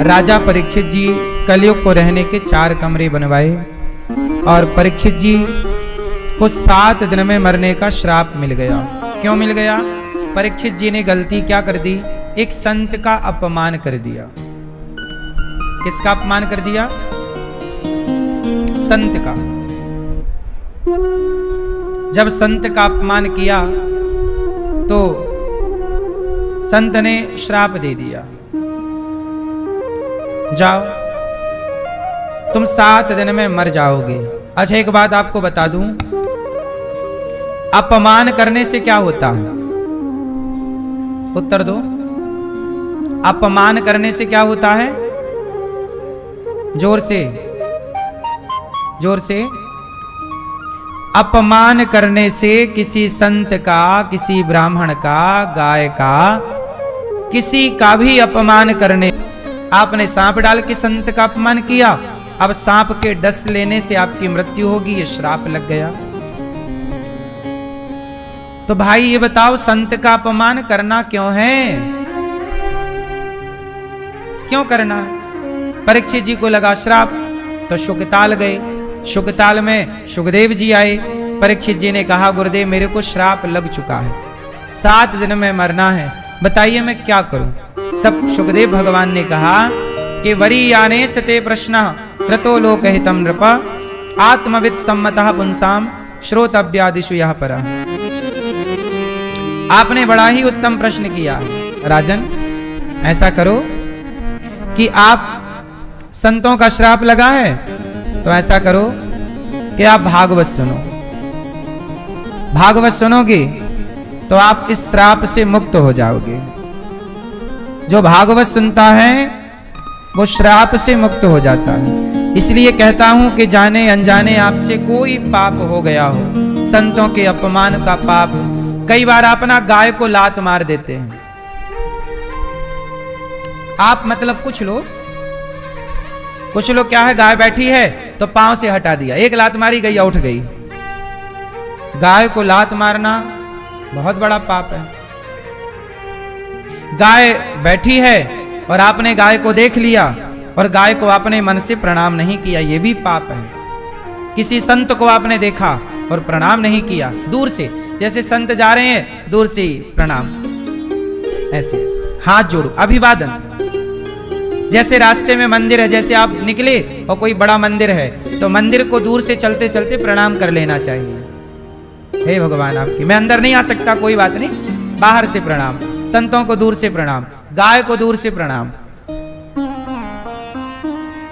राजा परीक्षित जी कलयुग को रहने के 4 कमरे बनवाए और परीक्षित जी को 7 दिन में मरने का श्राप मिल गया। क्यों मिल गया? परीक्षित जी ने गलती क्या कर दी? एक संत का अपमान कर दिया। किसका अपमान कर दिया? संत का। जब संत का अपमान किया तो संत ने श्राप दे दिया, जाओ तुम 7 दिन में मर जाओगे। अच्छा एक बात आपको बता दूं, अपमान करने से क्या होता है? उत्तर दो। अपमान करने से क्या होता है? जोर से, जोर से। अपमान करने से किसी संत का, किसी ब्राह्मण का, गाय का, किसी का भी अपमान करने, आपने सांप डाल के संत का अपमान किया, अब सांप के डस लेने से आपकी मृत्यु होगी, ये श्राप लग गया। तो भाई ये बताओ संत का अपमान करना क्यों है? क्यों करना? परीक्षित जी को लगा श्राप तो शुकताल गए। शुकताल में सुखदेव जी आए। परीक्षित जी ने कहा गुरुदेव मेरे को श्राप लग चुका है, 7 दिन में मरना है, बताइए मैं क्या करूं? तब सुखदेव भगवान ने कहा कि वरीयाने सते प्रश्न त्रतो लोक हितम नृप आत्मविद सम्मतः पुंसाम श्रोतव्यादिषु यः परः। आपने बड़ा ही उत्तम प्रश्न किया राजन। ऐसा करो कि आप संतों का श्राप लगा है तो ऐसा करो कि आप भागवत सुनो। भागवत सुनोगे तो आप इस श्राप से मुक्त हो जाओगे। जो भागवत सुनता है वो श्राप से मुक्त हो जाता है। इसलिए कहता हूं कि जाने अनजाने आपसे कोई पाप हो गया हो, संतों के अपमान का पाप, कई बार अपना गाय को लात मार देते हैं आप। मतलब कुछ लोग क्या है, गाय बैठी है तो पांव से हटा दिया, एक लात मारी, गैया उठ गई। गाय को लात मारना बहुत बड़ा पाप है। गाय बैठी है और आपने गाय को देख लिया और गाय को आपने मन से प्रणाम नहीं किया, यह भी पाप है। किसी संत को आपने देखा और प्रणाम नहीं किया, दूर से, जैसे संत जा रहे हैं दूर से प्रणाम, ऐसे हाथ जोड़ो, अभिवादन। जैसे रास्ते में मंदिर है, जैसे आप निकले और कोई बड़ा मंदिर है तो मंदिर को दूर से चलते चलते प्रणाम कर लेना चाहिए। हे भगवान आपकी, मैं अंदर नहीं आ सकता, कोई बात नहीं, बाहर से प्रणाम। संतों को दूर से प्रणाम, गाय को दूर से प्रणाम,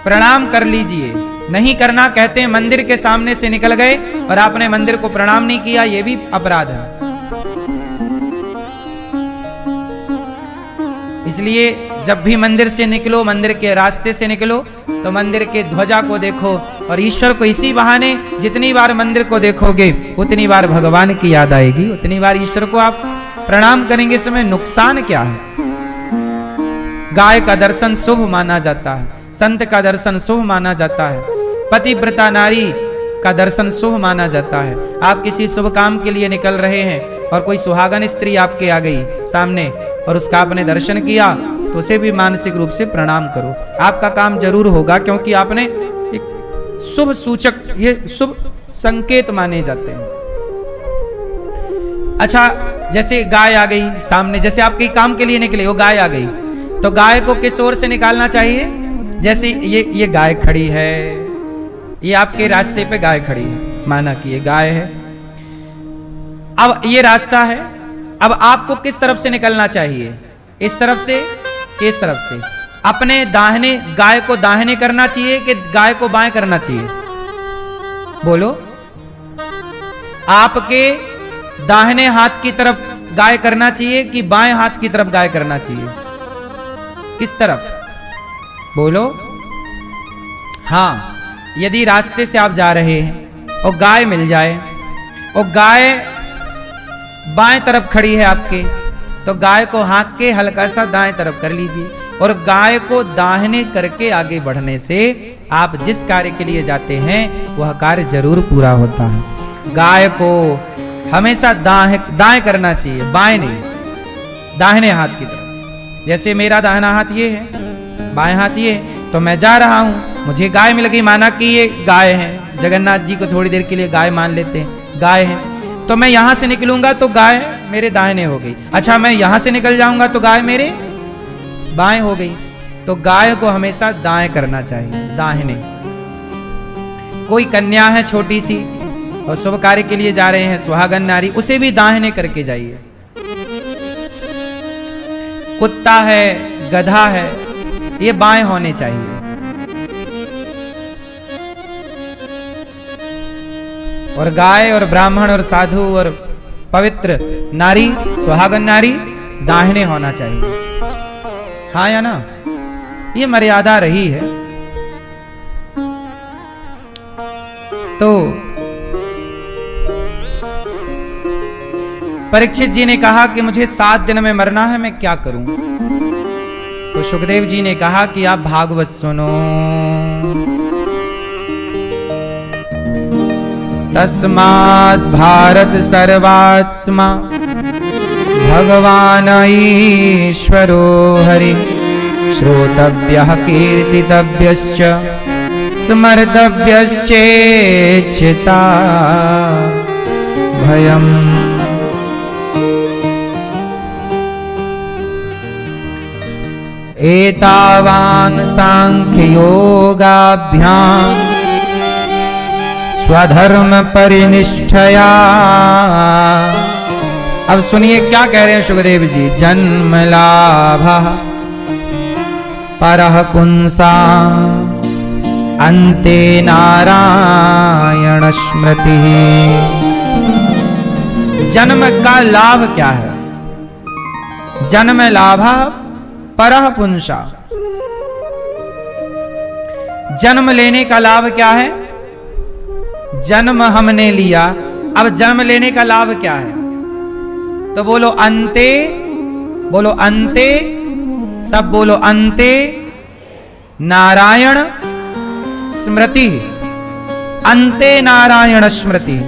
प्रणाम कर लीजिए। नहीं करना, कहते हैं मंदिर के सामने से निकल गए और आपने मंदिर को प्रणाम नहीं किया, यह भी अपराध है। इसलिए जब भी मंदिर से निकलो, मंदिर के रास्ते से निकलो तो मंदिर के ध्वजा को देखो और ईश्वर को। इसी बहाने जितनी बार मंदिर को देखोगे उतनी बार भगवान की याद आएगी, उतनी बार ईश्वर को आप प्रणाम करेंगे। इस समय नुकसान क्या है? गाय का दर्शन शुभ माना जाता है, संत का दर्शन शुभ माना जाता है, पतिव्रता नारी का दर्शन शुभ माना जाता है। आप किसी शुभ काम के लिए निकल रहे हैं और कोई सुहागन स्त्री आपके आ गई सामने और उसका आपने दर्शन किया तो उसे भी मानसिक रूप से प्रणाम करो, आपका काम जरूर होगा, क्योंकि आपने एक शुभ सूचक, ये शुभ संकेत माने जाते हैं। अच्छा, जैसे गाय आ गई सामने, जैसे आप कहीं काम के लिए निकले, वो गाय आ गई तो गाय को किस ओर से निकालना चाहिए? जैसे ये गाय खड़ी है, ये आपके रास्ते पे गाय खड़ी है, माना कि ये गाय है, अब ये रास्ता है, अब आपको किस तरफ से निकलना चाहिए? इस तरफ से कि इस तरफ से? अपने दाहिने, गाय को दाहिने करना चाहिए कि गाय को बाएं करना चाहिए? बोलो। आपके दाहिने हाथ की तरफ गाय करना चाहिए कि बाएं हाथ की तरफ गाय करना चाहिए? किस तरफ? बोलो। हाँ, यदि रास्ते से आप जा रहे हैं और गाय मिल जाए और गाय बाएं तरफ खड़ी है आपके, तो गाय को हाँक के हल्का सा दाएं तरफ कर लीजिए और गाय को दाहिने करके आगे बढ़ने से आप जिस कार्य के लिए जाते हैं वह कार्य जरूर पूरा होता है। गाय को हमेशा दाएं करना चाहिए, बाएं नहीं, दाहिने हाथ की तरफ। जैसे मेरा दाहिना हाथ ये है, बाएं हाथ ये, तो मैं जा रहा हूं, मुझे गाय मिल गई, माना कि ये गाय है, जगन्नाथ जी को थोड़ी देर के लिए गाय मान लेते हैं, गाय है, तो मैं यहां से निकलूंगा तो गाय मेरे दाहिने हो गई। अच्छा, मैं यहां से निकल जाऊंगा तो गाय मेरे बाएं हो गई। तो गाय को हमेशा दाएं करना चाहिए, दाहिने। कोई कन्या है छोटी सी और शुभ कार्य के लिए जा रहे हैं, सुहागन नारी, उसे भी दाहिने करके जाइए। कुत्ता है, गधा है, ये बाएं होने चाहिए। और गाय और ब्राह्मण और साधु और पवित्र नारी, सुहागन नारी दाहिने होना चाहिए। हाँ या ना? ये मर्यादा रही है। तो परीक्षित जी ने कहा कि मुझे 7 दिन में मरना है, मैं क्या करूं? तो सुखदेव जी ने कहा कि आप भागवत सुनो। तस्मात् भारत सर्वात्मा भगवान ईश्वरो हरि, श्रोतव्यः कीर्तितव्यश्च स्मर्तव्यश्चेच्छिता भयम्। एतावान् सांख्ययोगाभ्याम् स्वधर्म परिनिष्ठया। अब सुनिए क्या कह रहे हैं सुखदेव जी। जन्म लाभः परः पुंसा अन्ते नारायण स्मृति। जन्म का लाभ क्या है? जन्म लाभः परः पुंसा। जन्म लेने का लाभ क्या है? जन्म हमने लिया, अब जन्म लेने का लाभ क्या है? तो बोलो अंते, बोलो अंते, सब बोलो अंते नारायण स्मृति। अंते नारायण स्मृति,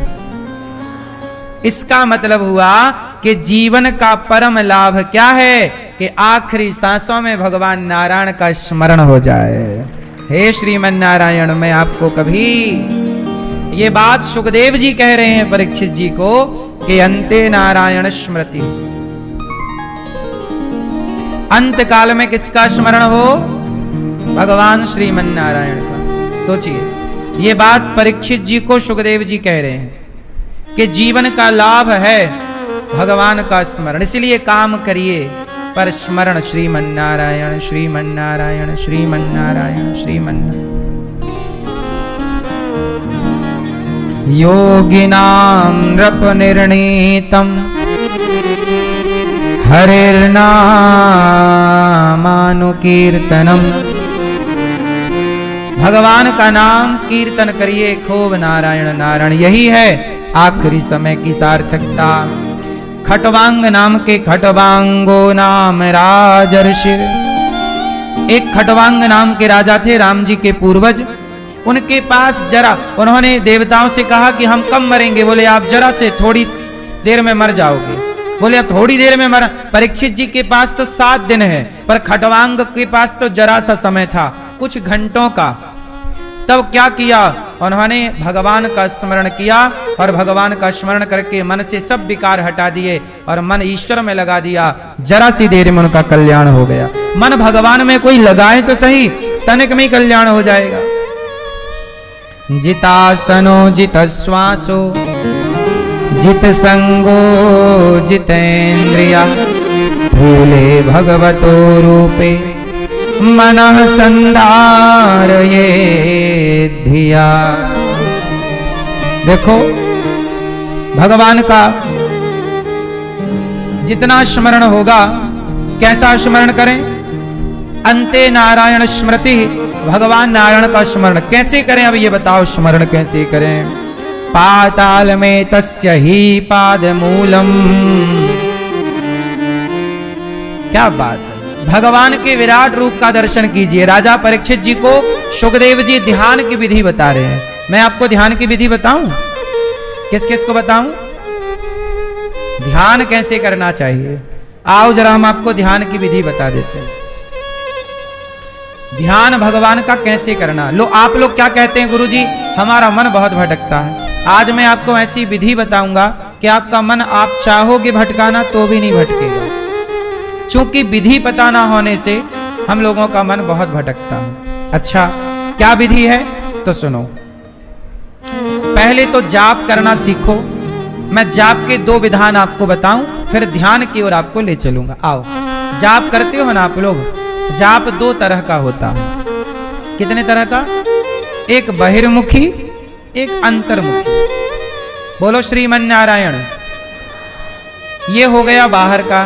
इसका मतलब हुआ कि जीवन का परम लाभ क्या है? कि आखिरी सांसों में भगवान नारायण का स्मरण हो जाए। हे श्रीमन नारायण, मैं आपको कभी, ये बात सुखदेव जी कह रहे हैं परीक्षित जी को कि अंते नारायण स्मृति। अंत काल में किसका स्मरण हो? भगवान श्रीमन नारायण का। सोचिए, ये बात परीक्षित जी को सुखदेव जी कह रहे हैं कि जीवन का लाभ है भगवान का स्मरण, इसलिए काम करिए पर स्मरण श्रीमन नारायण श्रीमन नारायण श्रीमन नारायण श्रीमन नारायण। योगिनां नृपनिर्णीतं हरिर्नामानुकीर्तनम्। भगवान का नाम कीर्तन करिए खूब, नारायण नारायण। यही है आखिरी समय की सार्थकता। खटवांग नाम के खटवांगो नाम राजर्षि, एक खटवांग नाम के राजा थे, राम जी के पूर्वज। उनके पास जरा, उन्होंने देवताओं से कहा कि हम कब मरेंगे? बोले आप जरा से थोड़ी देर में मर जाओगे। बोले अब थोड़ी देर में मर। परीक्षित जी के पास तो 7 दिन है, पर खटवांग के पास तो जरा सा समय था, कुछ घंटों का। तब क्या किया? उन्होंने भगवान का स्मरण किया और भगवान का स्मरण करके मन से सब विकार हटा दिए और मन ईश्वर में लगा दिया। जरा सी देर में उनका कल्याण हो गया। मन भगवान में कोई लगाए तो सही, तनिक में ही कल्याण हो जाएगा। जितासनो जितश्वासो जित संगो जितेन्द्रिया, स्थूले भगवतो रूपे मनः संधारये धिया। देखो, भगवान का जितना स्मरण होगा, कैसा स्मरण करें? अंते नारायण स्मृति, भगवान नारायण का स्मरण कैसे करें? अब ये बताओ, स्मरण कैसे करें? पाताल में तस्य ही पाद मूलम। क्या बात है! भगवान के विराट रूप का दर्शन कीजिए। राजा परीक्षित जी को सुखदेव जी ध्यान की विधि बता रहे हैं। मैं आपको ध्यान की विधि बताऊं? किस किस को बताऊं ध्यान कैसे करना चाहिए? आओ जरा हम आपको ध्यान की विधि बता देते हैं। ध्यान भगवान का कैसे करना। लो आप लोग क्या कहते हैं गुरुजी, हमारा मन बहुत भटकता है। आज मैं आपको ऐसी विधि बताऊंगा कि आपका मन आप चाहोगे भटकाना तो भी नहीं भटकेगा, क्योंकि विधि पता ना होने से हम लोगों का मन बहुत भटकता है। अच्छा क्या विधि है तो सुनो। पहले तो जाप करना सीखो। मैं जाप के 2 विधान आपको बताऊं, फिर ध्यान की ओर आपको ले चलूंगा। आओ, जाप करते हो ना आप लोग। जाप 2 तरह का होता है। कितने तरह का? एक बहिर्मुखी, एक अंतर्मुखी। बोलो श्रीमन नारायण। ये हो गया बाहर का,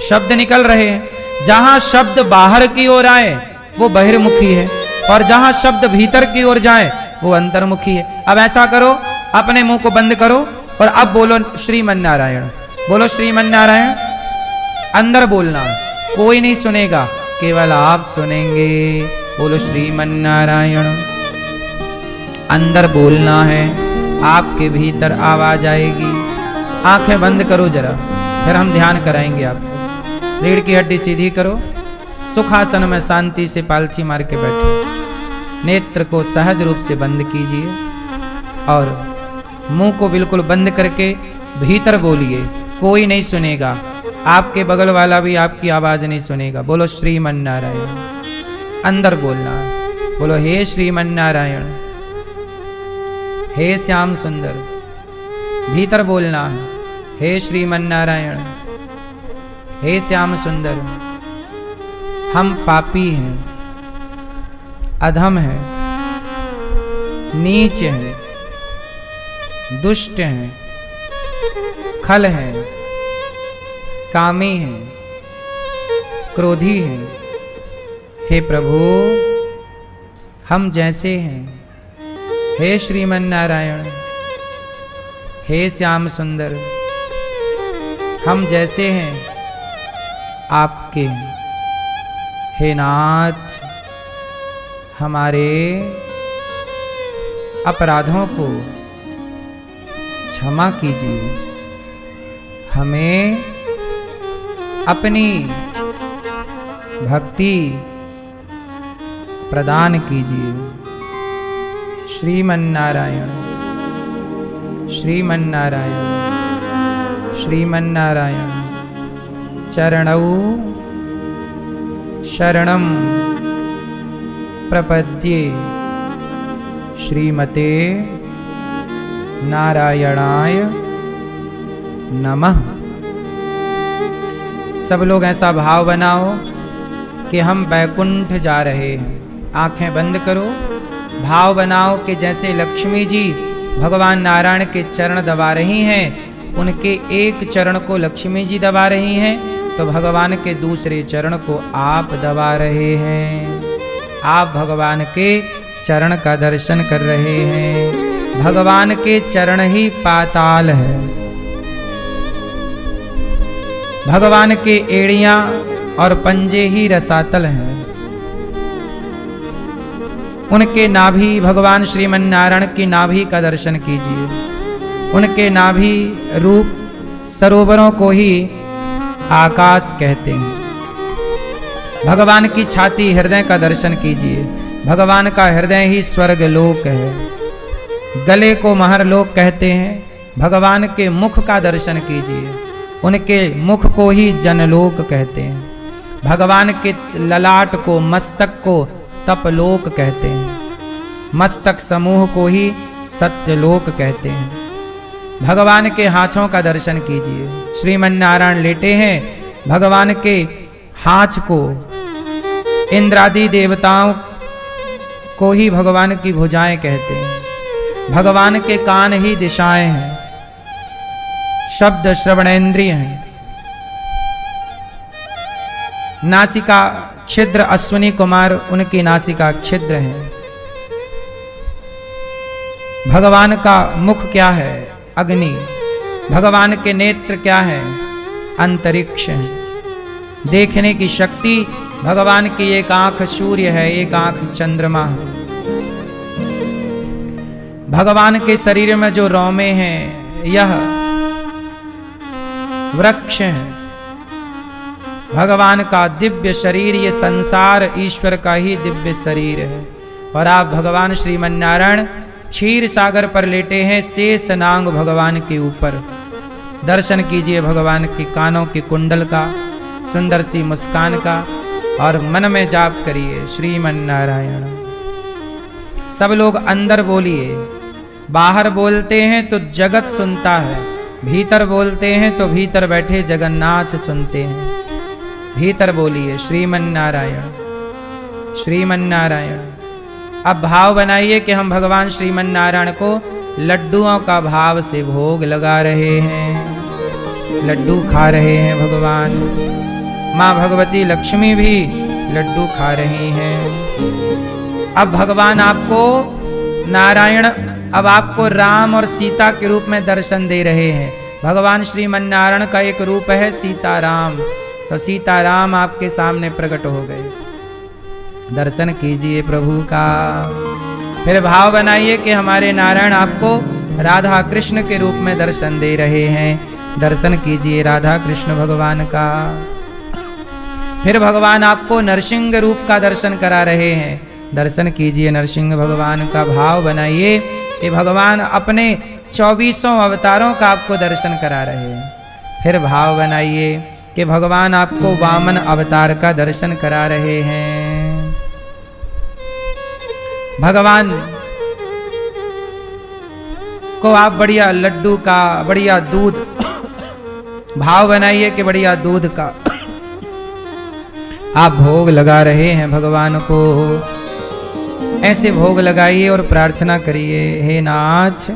शब्द निकल रहे हैं। जहां शब्द बाहर की ओर आए वो बहिर्मुखी है, और जहां शब्द भीतर की ओर जाए वो अंतर्मुखी है। अब ऐसा करो, अपने मुंह को बंद करो और अब बोलो श्रीमन नारायण। बोलो श्रीमन नारायण। अंदर बोलना, कोई नहीं सुनेगा, केवल आप सुनेंगे। बोलो श्रीमन नारायण। अंदर बोलना है, आपके भीतर आवाज आएगी। आंखें बंद करो जरा, फिर हम ध्यान कराएंगे आपको। रीढ़ की हड्डी सीधी करो, सुखासन में शांति से पालथी मार के बैठो। नेत्र को सहज रूप से बंद कीजिए और मुंह को बिल्कुल बंद करके भीतर बोलिए। कोई नहीं सुनेगा, आपके बगल वाला भी आपकी आवाज नहीं सुनेगा। बोलो श्रीमन नारायण। अंदर बोलना, बोलो हे श्रीमन नारायण, हे श्याम सुंदर। भीतर बोलना है, हे श्रीमन नारायण, हे श्याम सुंदर। हम पापी हैं, अधम हैं, नीच हैं, दुष्ट हैं, खल हैं, कामी हैं, क्रोधी हैं। हे प्रभु, हम जैसे हैं, हे श्रीमन नारायण, हे श्याम सुंदर, हम जैसे हैं आपके हैं। हे नाथ, हमारे अपराधों को क्षमा कीजिए, हमें अपनी भक्ति प्रदान कीजिए। श्रीमन नारायण, श्रीमन नारायण, श्रीमन नारायण। चरणौ शरणं प्रपद्ये, श्रीमते नारायणाय नमः। सब लोग ऐसा भाव बनाओ कि हम बैकुंठ जा रहे हैं। आंखें बंद करो, भाव बनाओ कि जैसे लक्ष्मी जी भगवान नारायण के चरण दबा रही हैं, उनके एक चरण को लक्ष्मी जी दबा रही हैं, तो भगवान के दूसरे चरण को आप दबा रहे हैं। आप भगवान के चरण का दर्शन कर रहे हैं। भगवान के चरण ही पाताल है। भगवान के एड़ियां और पंजे ही रसातल हैं। उनके नाभि, भगवान श्रीमन नारायण की नाभि का दर्शन कीजिए। उनके नाभि रूप सरोवरों को ही आकाश कहते हैं। भगवान की छाती, हृदय का दर्शन कीजिए। भगवान का हृदय ही स्वर्ग लोक है। गले को महर लोक कहते हैं। भगवान के मुख का दर्शन कीजिए। उनके मुख को ही जनलोक कहते हैं। भगवान के ललाट को, मस्तक को तपलोक कहते हैं। मस्तक समूह को ही सत्यलोक कहते हैं। भगवान के हाथों का दर्शन कीजिए। श्रीमन नारायण लेटे हैं। भगवान के हाथ को इंद्रादि देवताओं को ही भगवान की भुजाएं कहते हैं। भगवान के कान ही दिशाएं हैं। शब्द श्रवणेन्द्रिय हैं। नासिका छिद्र, अश्विनी कुमार उनकी नासिका छिद्र है। भगवान का मुख क्या है? अग्नि। भगवान के नेत्र क्या है? अंतरिक्ष है। देखने की शक्ति भगवान की एक आंख सूर्य है, एक आंख चंद्रमा है। भगवान के शरीर में जो रोमे हैं यह वृक्ष है। भगवान का दिव्य शरीर, ये संसार ईश्वर का ही दिव्य शरीर है। और आप भगवान श्रीमन्नारायण क्षीर सागर पर लेटे हैं, शेष नांग भगवान के ऊपर। दर्शन कीजिए भगवान के कानों के कुंडल का, सुंदर सी मुस्कान का, और मन में जाप करिए श्रीमन्नारायण। सब लोग अंदर बोलिए, बाहर बोलते हैं तो जगत सुनता है, भीतर बोलते हैं तो भीतर बैठे जगन्नाथ सुनते हैं। भीतर बोलिए श्रीमन्नारायण श्रीमन्नारायण। अब भाव बनाइए कि हम भगवान श्रीमन्नारायण को लड्डुओं का भाव से भोग लगा रहे हैं, लड्डू खा रहे हैं भगवान। माँ भगवती लक्ष्मी भी लड्डू खा रही हैं। अब भगवान आपको नारायण, अब आपको राम और सीता के रूप में दर्शन दे रहे हैं। भगवान श्रीमन्नारायण का एक रूप है सीताराम, तो सीताराम आपके सामने प्रकट हो गए। दर्शन कीजिए प्रभु का। फिर भाव बनाइए कि हमारे नारायण आपको राधा कृष्ण के रूप में दर्शन दे रहे हैं। दर्शन कीजिए राधा कृष्ण भगवान का। फिर भगवान आपको नरसिंह रूप का दर्शन करा रहे हैं। दर्शन कीजिए नरसिंह भगवान का। भाव बनाइए कि भगवान अपने 24 अवतारों का आपको दर्शन करा रहे हैं। फिर भाव बनाइए कि भगवान आपको वामन अवतार का दर्शन करा रहे हैं। भगवान को आप बढ़िया लड्डू का, बढ़िया दूध, भाव बनाइए कि बढ़िया दूध का आप भोग लगा रहे हैं भगवान को। ऐसे भोग लगाइए और प्रार्थना करिए, हे नाथ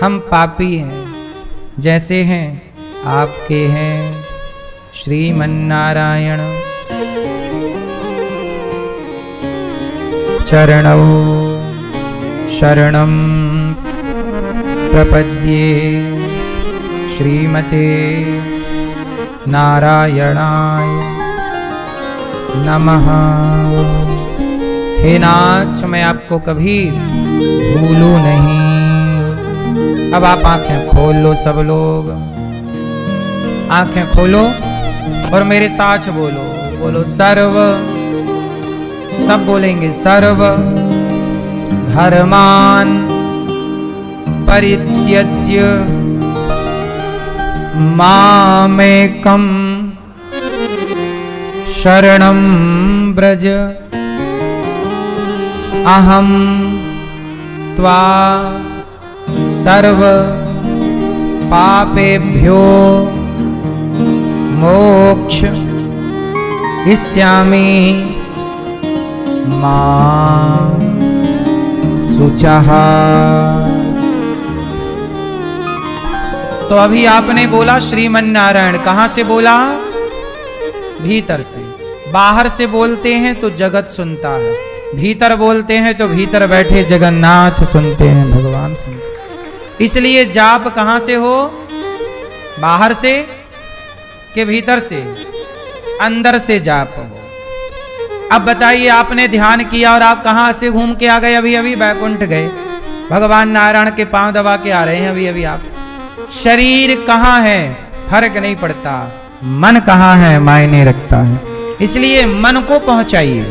हम पापी हैं, जैसे हैं आपके हैं श्रीमन्नारायण। चरणौ शरणं प्रपद्ये श्रीमते नारायणाय नमः। हे नाथ मैं आपको कभी भूलूं नहीं। अब आप आंखें खोल लो, सब लोग आंखें खोलो और मेरे साथ बोलो, बोलो सर्व, सब बोलेंगे सर्व धर्मान परित्यज्य मामेकं शरणं व्रज अहं त्वा सर्व पापेभ्यो मोक्ष इष्यामि मां शुचः। तो अभी आपने बोला श्रीमन्नारायण, कहां से बोला? भीतर से। बाहर से बोलते हैं तो जगत सुनता है, भीतर बोलते हैं तो भीतर बैठे जगन्नाथ सुनते हैं, भगवान सुनते हैं। इसलिए जाप कहां से हो? बाहर से के भीतर से? अंदर से जाप हो। अब बताइए, आपने ध्यान किया और आप कहां से घूम के आ गए? अभी अभी बैकुंठ गए, भगवान नारायण के पांव दबा के आ रहे हैं अभी अभी आप। शरीर कहां है फर्क नहीं पड़ता, मन कहां है मायने रखता है। इसलिए मन को पहुंचाइए।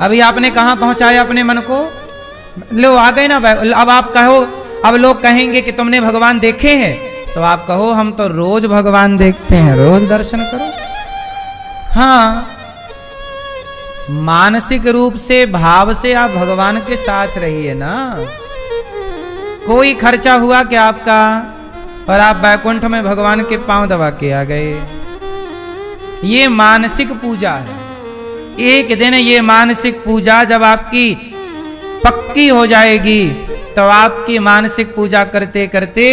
अभी आपने कहां पहुंचाया अपने मन को? लो आ गए ना। अब आप कहो, अब लोग कहेंगे कि तुमने भगवान देखे हैं, तो आप कहो हम तो रोज भगवान देखते हैं, रोज दर्शन करो। हाँ, मानसिक रूप से, भाव से आप भगवान के साथ रहिए ना। कोई खर्चा हुआ क्या आपका और आप बैकुंठ में भगवान के पांव दबा के आ गए? ये मानसिक पूजा है। एक दिन ये मानसिक पूजा जब आपकी पक्की हो जाएगी, तो आपकी मानसिक पूजा करते करते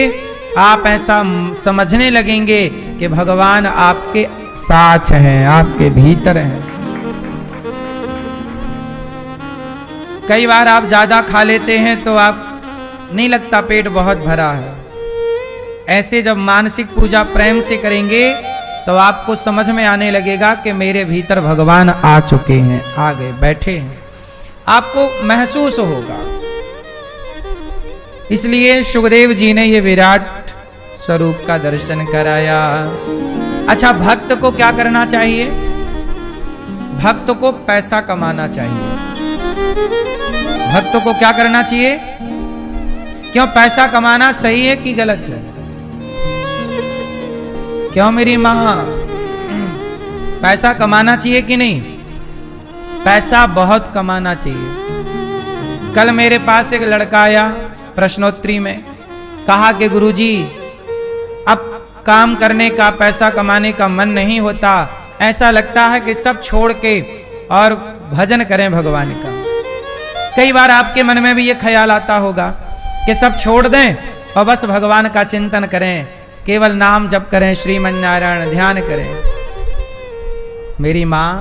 आप ऐसा समझने लगेंगे कि भगवान आपके साथ हैं, आपके भीतर हैं। कई बार आप ज्यादा खा लेते हैं तो आप नहीं लगता पेट बहुत भरा है। ऐसे जब मानसिक पूजा प्रेम से करेंगे तो आपको समझ में आने लगेगा कि मेरे भीतर भगवान आ चुके हैं, आ गए, बैठे हैं, आपको महसूस होगा। इसलिए सुखदेव जी ने ये विराट स्वरूप का दर्शन कराया। अच्छा, भक्त को क्या करना चाहिए? भक्त को पैसा कमाना चाहिए। भक्त को क्या करना चाहिए? क्यों पैसा कमाना सही है कि गलत है? क्यों मेरी मां, पैसा कमाना चाहिए कि नहीं? पैसा बहुत कमाना चाहिए। कल मेरे पास एक लड़का आया प्रश्नोत्तरी में, कहा कि गुरुजी अब काम करने का, पैसा कमाने का मन नहीं होता, ऐसा लगता है कि सब छोड़ के और भजन करें भगवान का। कई बार आपके मन में भी ये ख्याल आता होगा कि सब छोड़ दें और बस भगवान का चिंतन करें, केवल नाम जप करें, श्रीमन नारायण ध्यान करें। मेरी मां,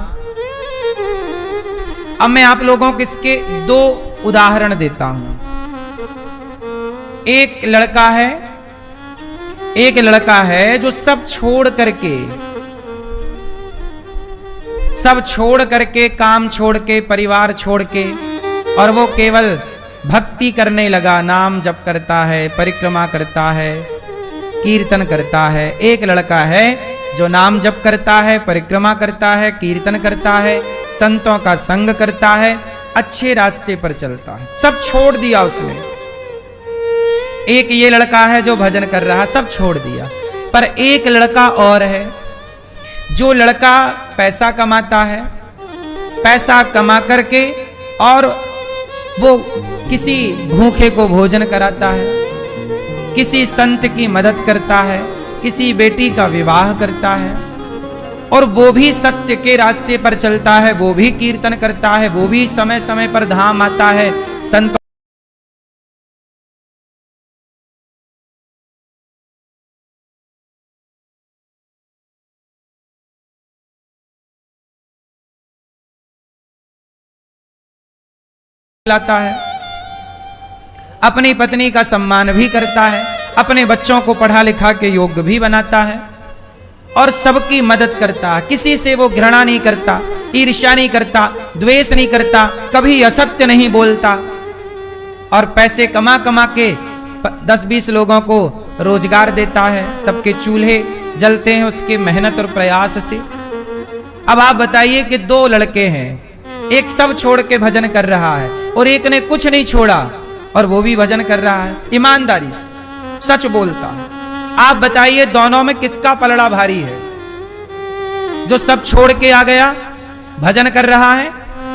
अब मैं आप लोगों को इसके 2 उदाहरण देता हूं। एक लड़का है जो सब छोड़ करके काम छोड़ के, परिवार छोड़ के, और वो केवल भक्ति करने लगा, नाम जप करता है, परिक्रमा करता है, कीर्तन करता है। एक लड़का है जो नाम जप करता है, परिक्रमा करता है, कीर्तन करता है, संतों का संग करता है, अच्छे रास्ते पर चलता है, सब छोड़ दिया उसने। एक ये लड़का है जो भजन कर रहा, सब छोड़ दिया। पर एक लड़का और है, जो लड़का पैसा कमाता है, पैसा कमा करके और वो किसी भूखे को भोजन कराता है, किसी संत की मदद करता है, किसी बेटी का विवाह करता है, और वो भी सत्य के रास्ते पर चलता है, वो भी कीर्तन करता है, वो भी समय समय पर धाम आता है, संतों लाता है, अपनी पत्नी का सम्मान भी करता है, अपने बच्चों को पढ़ा लिखा के योग्य भी बनाता है, और सबकी मदद करता है। किसी से वो घृणा नहीं करता, ईर्ष्या नहीं करता, द्वेष नहीं करता, कभी असत्य नहीं बोलता, और पैसे कमा कमा के 10-20 लोगों को रोजगार देता है, सबके चूल्हे जलते हैं उसके मेहनत और प्रयास से। अब आप बताइए कि 2 लड़के हैं, एक सब छोड़ के भजन कर रहा है और एक ने कुछ नहीं छोड़ा और वो भी भजन कर रहा है, ईमानदारी से सच बोलता है। आप बताइए दोनों में किसका पलड़ा भारी है? जो सब छोड़ के आ गया भजन कर रहा है,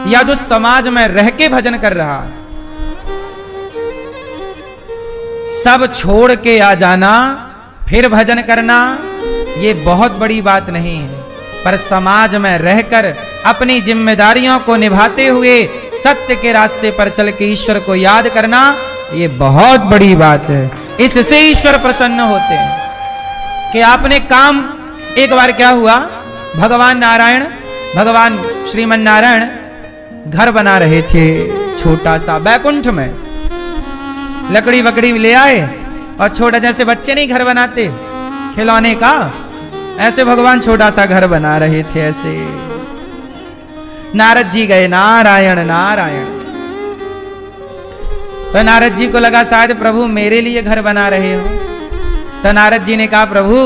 या जो समाज में रह के भजन कर रहा है? सब छोड़ के आ जाना फिर भजन करना ये बहुत बड़ी बात नहीं है, पर समाज में रहकर अपनी जिम्मेदारियों को निभाते हुए सत्य के रास्ते पर चल के ईश्वर को याद करना ये बहुत बड़ी बात है। इससे ईश्वर प्रसन्न होते हैं कि आपने काम। एक बार क्या हुआ, भगवान नारायण, भगवान श्रीमन नारायण घर बना रहे थे छोटा सा बैकुंठ में, लकड़ी वकड़ी ले आए और छोटा, जैसे बच्चे नहीं घर बनाते खिलौने का, ऐसे भगवान छोटा सा घर बना रहे थे। ऐसे नारद जी गए, नारायण नारायण। तो नारद जी को लगा शायद प्रभु मेरे लिए घर बना रहे हो। तो नारद जी ने कहा, प्रभु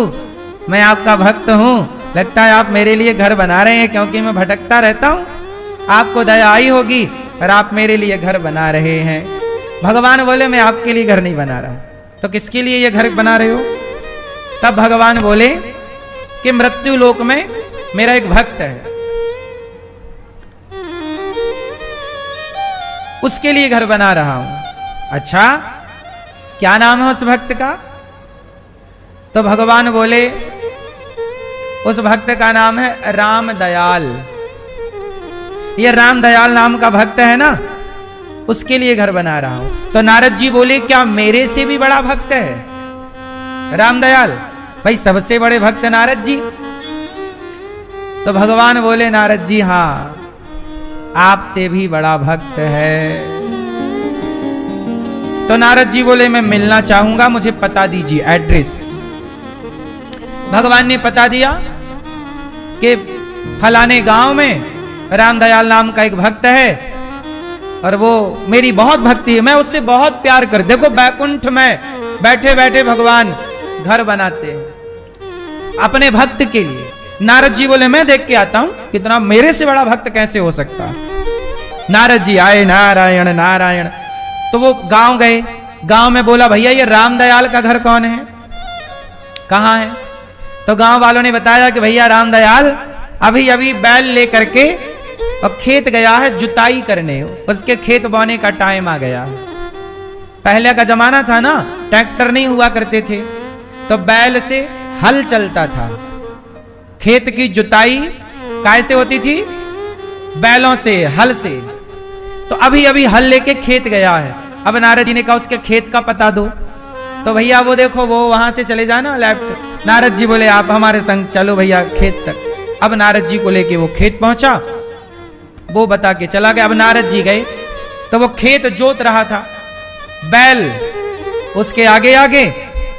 मैं आपका भक्त हूं, लगता है आप मेरे लिए घर बना रहे हैं, क्योंकि मैं भटकता रहता हूं, आपको दया आई होगी और आप मेरे लिए घर बना रहे हैं। भगवान बोले, मैं आपके लिए घर नहीं बना रहा। तो किसके लिए ये घर बना रहे हो? तब भगवान बोले कि मृत्यु लोक में मेरा एक भक्त है, उसके लिए घर बना रहा हूं। अच्छा, क्या नाम है उस भक्त का? तो भगवान बोले, उस भक्त का नाम है राम दयाल। ये राम दयाल नाम का भक्त है ना, उसके लिए घर बना रहा हूं। तो नारद जी बोले, क्या मेरे से भी बड़ा भक्त है राम दयाल? भाई सबसे बड़े भक्त नारद जी। तो भगवान बोले, नारद जी हां, आपसे भी बड़ा भक्त है। तो नारद जी बोले, मैं मिलना चाहूंगा, मुझे पता दीजिए, एड्रेस। भगवान ने पता दिया कि फलाने गांव में रामदयाल नाम का एक भक्त है और वो मेरी बहुत भक्ति है, मैं उससे बहुत प्यार कर। देखो बैकुंठ में बैठे बैठे भगवान घर बनाते हैं। अपने भक्त के लिए। नारद जी बोले मैं देख के आता हूं कितना, मेरे से बड़ा भक्त कैसे हो सकता है। नारद जी आए, नारायण नारायण। तो वो गांव गए, गांव में बोला भैया ये रामदयाल का घर कौन है, कहां है? तो गांव वालों ने बताया कि भैया रामदयाल अभी अभी बैल लेकर के और खेत गया है जुताई करने, उसके खेत बोने का टाइम आ गया है। पहले का जमाना था ना, ट्रैक्टर नहीं हुआ करते थे, तो बैल से हल चलता था। खेत की जुताई कैसे होती थी? बैलों से, हल से। तो अभी अभी हल लेके खेत गया है। अब नारद जी ने कहा उसके खेत का पता दो। तो भैया वो देखो वो वहां से चले जाना लेफ्ट। नारद जी बोले आप हमारे संग चलो भैया खेत तक। अब नारद जी को लेके वो खेत पहुंचा, वो बता के चला गया। अब नारद जी गए तो वो खेत जोत रहा था, बैल उसके आगे आगे,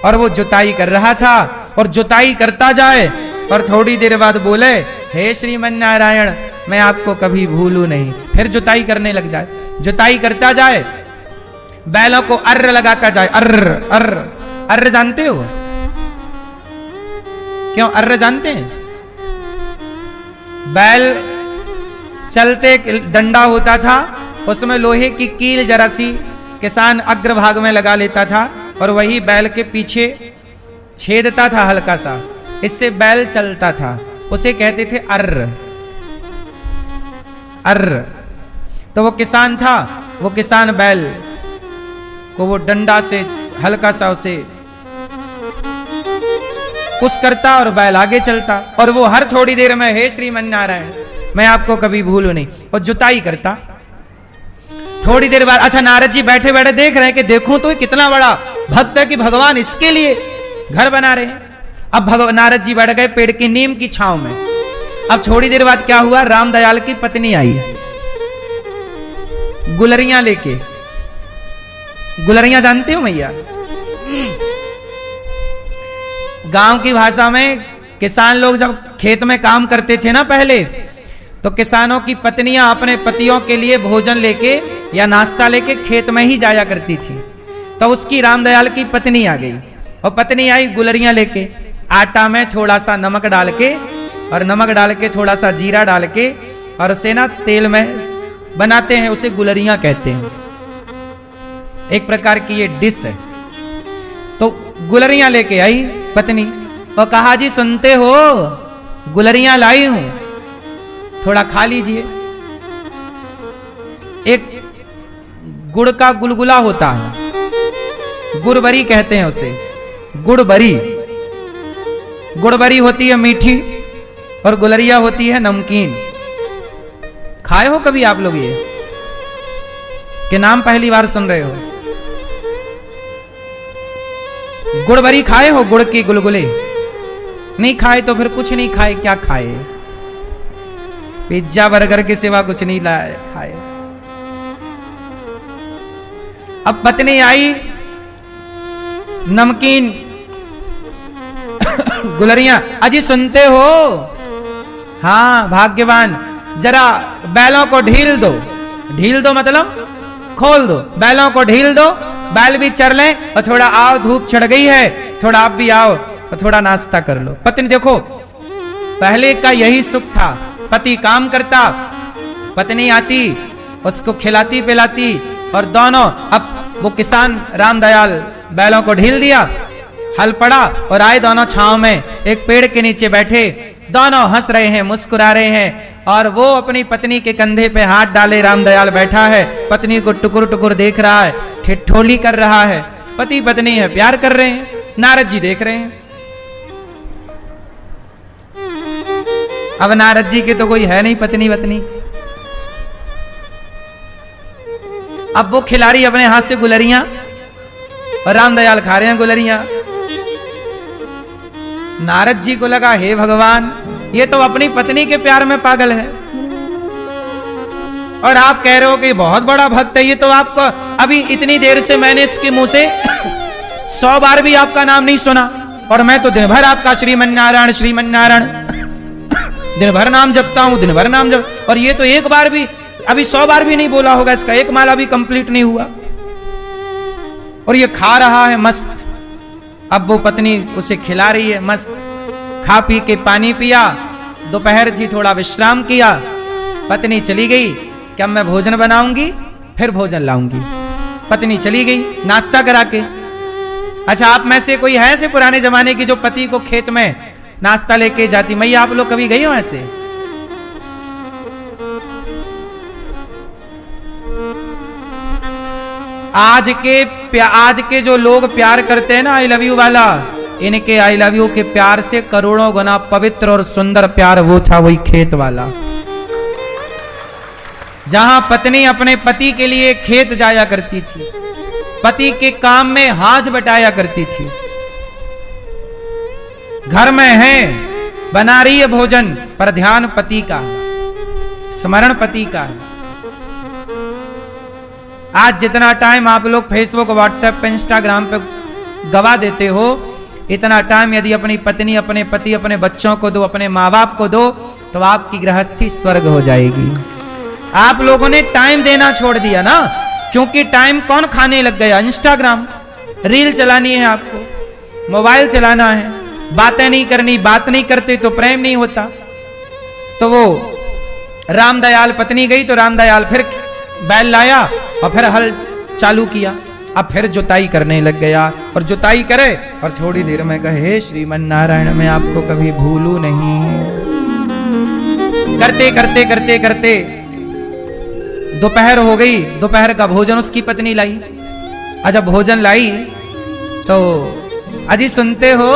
और वो जुताई कर रहा था। और जुताई करता जाए और थोड़ी देर बाद बोले हे श्रीमन नारायण मैं आपको कभी भूलूं नहीं। फिर जुताई करने लग जाए, जुताई करता जाए, बैलों को अर्र लगाता जाए। अर्र अर्र अर्र जानते हो? क्यों अर्र जानते हैं? बैल चलते डंडा होता था, उसमें लोहे की कील जरा सी किसान अग्रभाग में लगा लेता था और वही बैल के पीछे छेदता था हल्का सा, इससे बैल चलता था। उसे कहते थे अर्र अर्र। तो वो किसान था, वो किसान बैल को वो डंडा से हल्का सा उसे पुश करता और बैल आगे चलता। और वो हर थोड़ी देर में हे श्रीमन नारायण मैं आपको कभी भूलूं नहीं, और जुताई करता। थोड़ी देर बाद अच्छा नारद जी बैठे बैठे देख रहे हैं कि देखूं तो कितना बड़ा भक्त है कि भगवान इसके लिए घर बना रहे हैं। अब नारद जी बैठ गए पेड़ की नीम की छांव में। अब थोड़ी देर बाद क्या हुआ, रामदयाल की पत्नी आई गुलरियां लेके। गुलरियां जानते हो मैया? गांव की भाषा में किसान लोग जब खेत में काम करते थे ना पहले, तो किसानों की पत्नियां अपने पतियों के लिए भोजन लेके या नाश्ता लेके खेत में ही जाया करती थी। तो उसकी रामदयाल की पत्नी आ गई, और पत्नी आई गुलरियां लेके, आटा में थोड़ा सा नमक डाल के, और नमक डाल के थोड़ा सा जीरा डाल के, और उसे ना तेल में बनाते हैं, उसे गुलरियां कहते हैं। एक प्रकार की ये डिश है। तो गुलरियां लेके आई पत्नी और कहा जी सुनते हो गुलरियां लाई हूं, थोड़ा खा लीजिए। एक गुड़ का गुलगुला होता है, गुड़बरी कहते हैं उसे, गुड़बरी। गुड़बरी होती है मीठी और गुलरिया होती है नमकीन। खाए हो कभी आप लोग ये, कि नाम पहली बार सुन रहे हो? गुड़बरी खाए हो? गुड़ के गुलगुले नहीं खाए तो फिर कुछ नहीं खाए, क्या खाए? पिज्जा बर्गर के सिवा कुछ नहीं लाए खाए। अब पत्नी आई, नमकीन गुलरियां, अजी सुनते हो? हाँ भाग्यवान, जरा बैलों को ढील दो। ढील दो मतलब खोल दो, बैलों को ढील दो, बैल भी चर लें, और थोड़ा आओ धूप चढ़ गई है, थोड़ा आप भी आओ और थोड़ा नाश्ता कर लो। पत्नी देखो पहले का यही सुख था, पति काम करता, पत्नी आती उसको खिलाती पिलाती, और दोनों, अब वो किसान रामदयाल बैलों को ढील दिया, हल पड़ा और आए दोनों छांव में एक पेड़ के नीचे बैठे, दोनों हंस रहे हैं मुस्कुरा रहे हैं, और वो अपनी पत्नी के कंधे पे हाथ डाले रामदयाल बैठा है, पत्नी को टुकुर टुकुर देख रहा है, ठिठोली कर रहा है। पति पत्नी है, प्यार कर रहे हैं। नारद जी देख रहे हैं। अब नारद जी के तो कोई है नहीं पत्नी वत्नी। अब वो खिला रही अपने हाथ से गुलरियां और रामदयाल खा रहे हैं गुलरियां। नारद जी को लगा हे भगवान, ये तो अपनी पत्नी के प्यार में पागल है, और आप कह रहे हो कि बहुत बड़ा भक्त है। ये तो आपको अभी इतनी देर से मैंने इसके मुंह से 100 बार भी आपका नाम नहीं सुना, और मैं तो दिन भर आपका श्रीमन नारायण श्रीमन नारायण दिन भर नाम जपता हूं, दिन भर नाम जप, और ये तो एक बार भी, अभी 100 बार भी नहीं बोला होगा, इसका एक माला भी कंप्लीट नहीं हुआ, और ये खा रहा है मस्त। अब वो पत्नी उसे खिला रही है मस्त, खा पी के पानी पिया, दोपहर जी थोड़ा विश्राम किया, पत्नी चली गई कि अब मैं भोजन बनाऊंगी फिर भोजन लाऊंगी। पत्नी चली गई नाश्ता करा के। अच्छा, आप में से कोई है ऐसे पुराने जमाने की जो पति को खेत में नाश्ता लेके जाती? मैया, आप लोग कभी गई हो ऐसे? आज के जो लोग प्यार करते हैं ना, आई लव यू वाला, इनके आई लव यू के प्यार से करोड़ों गुना पवित्र और सुंदर प्यार वो था, वही खेत वाला, जहां पत्नी अपने पति के लिए खेत जाया करती थी, पति के काम में हाथ बटाया करती थी। घर में है, बना रही है भोजन, पर ध्यान पति का, स्मरण पति का है। आज जितना टाइम आप लोग फेसबुक, व्हाट्सएप पे, इंस्टाग्राम पे गवा देते हो, इतना टाइम यदि अपनी पत्नी, अपने पति, अपने बच्चों को दो, अपने माँ बाप को दो, तो आपकी गृहस्थी स्वर्ग हो जाएगी। आप लोगों ने टाइम देना छोड़ दिया ना, क्योंकि टाइम कौन खाने लग गया? इंस्टाग्राम, रील चलानी है आपको, मोबाइल चलाना है, बातें नहीं करनी, बात नहीं करते तो प्रेम नहीं होता। तो वो रामदयाल, पत्नी गई तो रामदयाल फिर बैल लाया और फिर हल चालू किया, अब फिर जुताई करने लग गया, और जुताई करे और थोड़ी देर में कहे, श्रीमन नारायण मैं आपको कभी भूलू नहीं। करते करते करते करते दोपहर हो गई, दोपहर का भोजन उसकी पत्नी लाई। जब भोजन लाई तो, अजी सुनते हो?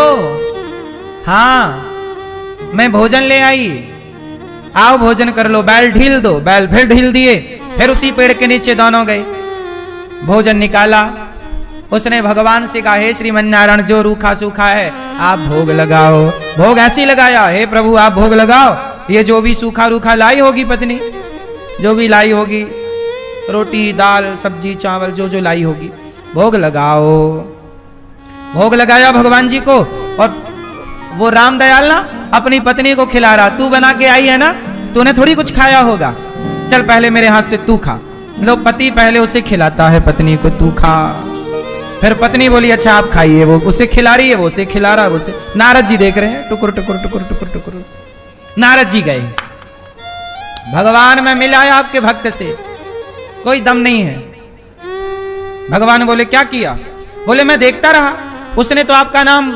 हाँ, मैं भोजन ले आई, आओ भोजन कर लो, बैल ढील दो। बैल फिर ढील दिए, फिर उसी पेड़ के नीचे दोनों गए, भोजन निकाला। उसने भगवान से कहा, हे श्रीमन नारायण, जो रूखा सूखा है आप भोग लगाओ। भोग ऐसे ही लगाया, हे प्रभु आप भोग लगाओ, ये जो भी सूखा रूखा लाई होगी पत्नी, जो भी लाई होगी, रोटी दाल सब्जी चावल जो जो लाई होगी, भोग लगाओ। भोग लगाया भगवान जी को, और वो रामदयाल ना अपनी पत्नी को खिला रहा, तू बना के आई है ना, तूने थोड़ी कुछ खाया होगा, चल पहले मेरे हाथ से तू खा। मतलब पति पहले उसे खिलाता है पत्नी को, तू खा। फिर पत्नी बोली अच्छा आप खाइए, वो उसे खिला रही है, वो उसे खिला रहा है, वो उसे। नारद जी देख रहे हैं, टुकुर टुकुर टुकुर टुकुर टुकुर। नारद जी गए, भगवान मैं मिला है आपके भक्त से, कोई दम नहीं है। भगवान बोले क्या किया? बोले मैं देखता रहा, उसने तो आपका नाम,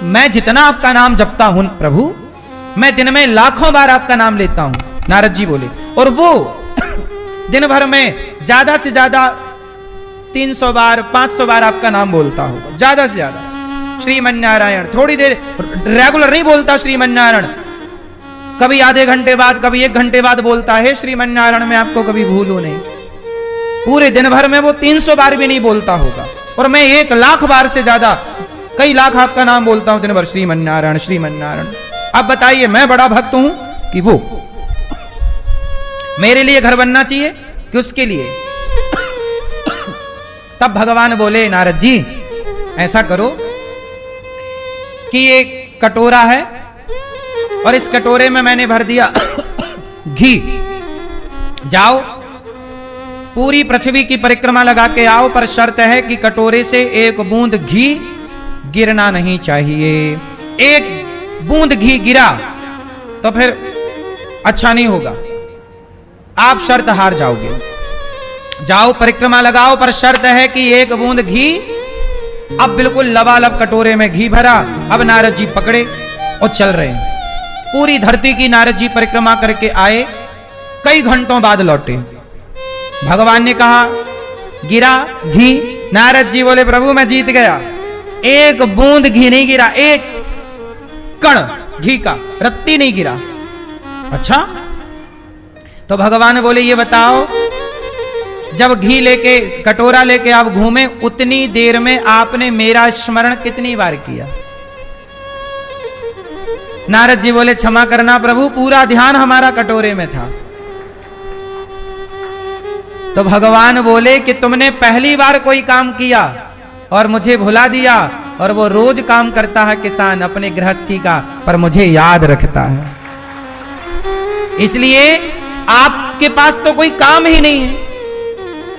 मैं जितना आपका नाम जपता हूं प्रभु, मैं दिन में लाखों बार आपका नाम लेता हूं। नारद जी बोले, और वो दिन भर में ज्यादा से ज्यादा 300 बार 500 बार आपका नाम बोलता होगा, ज्यादा से ज्यादा। श्रीमन नारायण थोड़ी देर रेगुलर नहीं बोलता, श्रीमन नारायण कभी आधे घंटे बाद, कभी 1 घंटे बाद बोलता है श्रीमन नारायण मैं आपको कभी भूलू नहीं। पूरे दिन भर में वो 300 बार भी नहीं बोलता होगा, और मैं 1 लाख बार से ज्यादा, कई लाख आपका नाम बोलता हूं दिन भर, श्रीमन नारायण श्रीमन नारायण। अब बताइए मैं बड़ा भक्त हूं कि वो? मेरे लिए घर बनना चाहिए कि उसके लिए? तब भगवान बोले नारद जी ऐसा करो कि एक कटोरा है, और इस कटोरे में मैंने भर दिया घी, जाओ पूरी पृथ्वी की परिक्रमा लगा के आओ, पर शर्त है कि कटोरे से 1 बूंद घी गिरना नहीं चाहिए। 1 बूंद घी गिरा तो फिर अच्छा नहीं होगा, आप शर्त हार जाओगे। जाओ परिक्रमा लगाओ, पर शर्त है कि 1 बूंद घी, अब बिल्कुल लबालब कटोरे में घी भरा। अब नारद जी पकड़े और चल रहे हैं, पूरी धरती की नारद जी परिक्रमा करके आए, कई घंटों बाद लौटे। भगवान ने कहा गिरा घी? नारद जी बोले प्रभु मैं जीत गया, 1 बूंद घी नहीं गिरा, 1 कण घी का रत्ती नहीं गिरा। अच्छा, तो भगवान बोले ये बताओ, जब घी लेके कटोरा लेके आप घूमे, उतनी देर में आपने मेरा स्मरण कितनी बार किया? नारद जी बोले क्षमा करना प्रभु, पूरा ध्यान हमारा कटोरे में था। तो भगवान बोले कि तुमने पहली बार कोई काम किया और मुझे भुला दिया, और वो रोज काम करता है किसान अपने गृहस्थी का, पर मुझे याद रखता है। इसलिए आपके पास तो कोई काम ही नहीं है,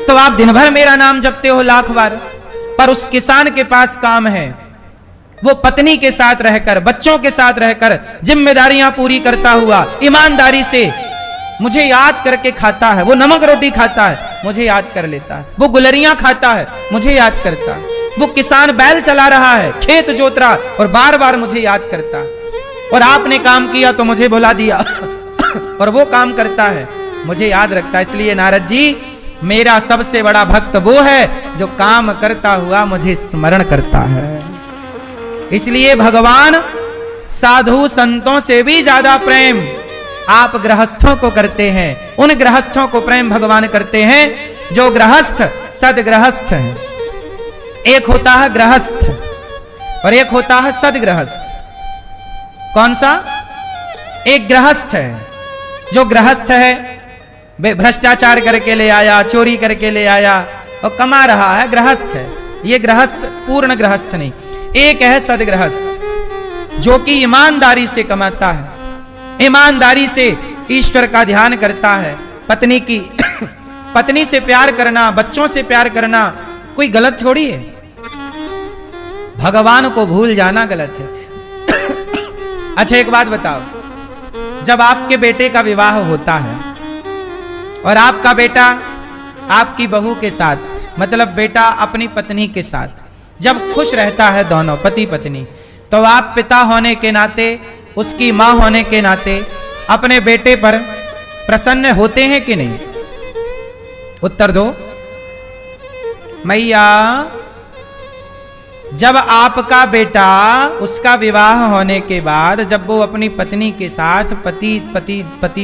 तो आप दिन भर मेरा नाम जपते हो लाख बार, पर उस किसान के पास काम है। वो पत्नी के साथ रहकर, बच्चों के साथ रहकर जिम्मेदारियां पूरी करता हुआ ईमानदारी से मुझे याद करके खाता है। वो नमक रोटी खाता है, मुझे याद कर लेता है। वो गुलरियां खाता है, मुझे याद करता है। वो किसान बैल चला रहा है, खेत जोत रहा, और बार बार मुझे याद करता। और आपने काम किया तो मुझे बुला दिया और वो काम करता है, मुझे याद रखता है। इसलिए नारद जी, मेरा सबसे बड़ा भक्त वो है जो काम करता हुआ मुझे स्मरण करता है। इसलिए भगवान साधु संतों से भी ज्यादा प्रेम आप गृहस्थों को करते हैं। उन गृहस्थों को प्रेम भगवान करते हैं जो गृहस्थ सदगृहस्थ हैं। एक होता है गृहस्थ और एक होता है सदगृहस्थ। कौन सा? एक गृहस्थ है, जो गृहस्थ है भ्रष्टाचार करके ले आया, चोरी करके ले आया और कमा रहा है, गृहस्थ है। ये गृहस्थ पूर्ण गृहस्थ नहीं। एक है सदगृहस्थ, जो कि ईमानदारी से कमाता है, ईमानदारी से ईश्वर का ध्यान करता है। पत्नी से प्यार करना, बच्चों से प्यार करना कोई गलत थोड़ी है। भगवान को भूल जाना गलत है। अच्छा एक बात बताओ, जब आपके बेटे का विवाह होता है और आपका बेटा आपकी बहू के साथ, मतलब बेटा अपनी पत्नी के साथ जब खुश रहता है, दोनों पति पत्नी, तो आप पिता होने के नाते, उसकी मां होने के नाते अपने बेटे पर प्रसन्न होते हैं कि नहीं? उत्तर दो मैया। जब आपका बेटा, उसका विवाह होने के बाद जब वो अपनी पत्नी के साथ पति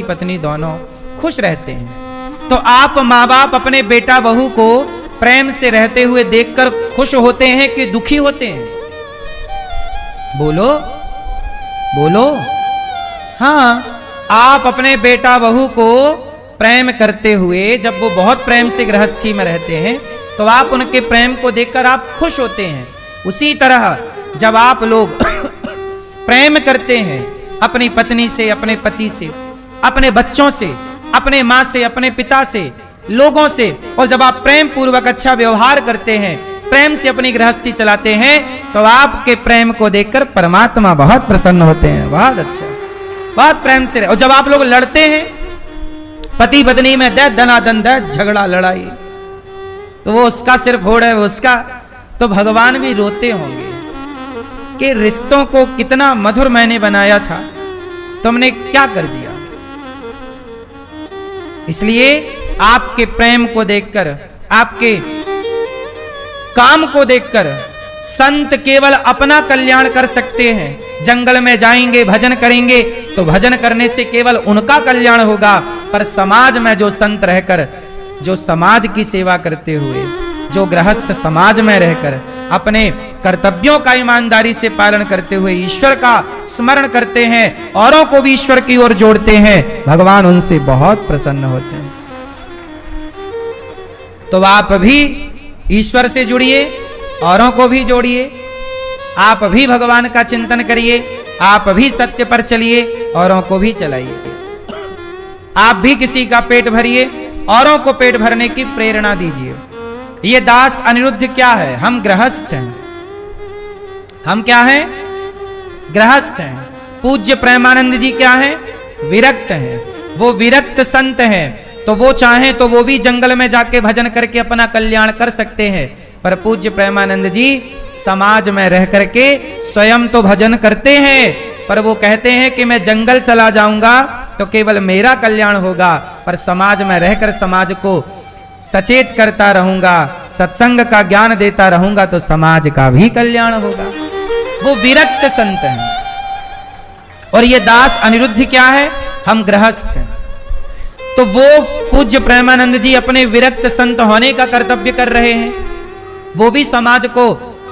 पत्नी दोनों खुश रहते हैं, तो आप माँ बाप अपने बेटा बहू को प्रेम से रहते हुए देखकर खुश होते हैं कि दुखी होते हैं? बोलो बोलो। हाँ, आप अपने बेटा बहू को प्रेम करते हुए, जब वो बहुत प्रेम से गृहस्थी में रहते हैं, तो आप उनके प्रेम को देखकर आप खुश होते हैं। उसी तरह जब आप लोग प्रेम करते हैं अपनी पत्नी से, अपने पति से, अपने बच्चों से, अपने माँ से, अपने पिता से, लोगों से, और जब आप प्रेम पूर्वक अच्छा व्यवहार करते हैं, प्रेम से अपनी गृहस्थी चलाते हैं, तो आपके प्रेम को देखकर परमात्मा बहुत प्रसन्न होते हैं। बहुत अच्छा, बहुत प्रेम से। और जब आप लोग लड़ते हैं पति पत्नी में, दनादन झगड़ा लड़ाई, तो वो उसका सिर फोड़ है, वो उसका, तो भगवान भी रोते होंगे कि रिश्तों को कितना मधुर मैंने बनाया था, तुमने क्या कर दिया। इसलिए आपके प्रेम को देखकर, आपके काम को देखकर संत केवल अपना कल्याण कर सकते हैं। जंगल में जाएंगे, भजन करेंगे, तो भजन करने से केवल उनका कल्याण होगा। पर समाज में जो संत रहकर, जो समाज की सेवा करते हुए, जो गृहस्थ समाज में रहकर अपने कर्तव्यों का ईमानदारी से पालन करते हुए ईश्वर का स्मरण करते हैं, औरों को भी ईश्वर की ओर जोड़ते हैं, भगवान उनसे बहुत प्रसन्न होते हैं। तो आप भी ईश्वर से जुड़िए, औरों को भी जोड़िए, आप भी भगवान का चिंतन करिए, आप भी सत्य पर चलिए, औरों को भी चलाइए। आप भी किसी का पेट भरिए, औरों को पेट भरने की प्रेरणा दीजिए। ये दास अनिरुद्ध क्या है? हम गृहस्थ हैं। हम क्या हैं? गृहस्थ हैं। पूज्य प्रेमानंद जी क्या हैं? विरक्त हैं। वो विरक्त संत हैं, तो वो चाहें तो वो भी जंगल में जाके भजन करके अपना कल्याण कर सकते हैं। पर पूज्य प्रेमानंद जी समाज में रह करके स्वयं तो भजन करते हैं, पर वो कहते हैं कि मैं जंगल चला जाऊंगा तो केवल मेरा कल्याण होगा, पर समाज में रहकर समाज को सचेत करता रहूंगा, सत्संग का ज्ञान देता रहूंगा, तो समाज का भी कल्याण होगा। वो विरक्त संत हैं। और ये दास अनिरुद्ध क्या है? हम गृहस्थ हैं। तो वो पूज्य प्रेमानंद जी अपने विरक्त संत होने का कर्तव्य कर रहे हैं, वो भी समाज को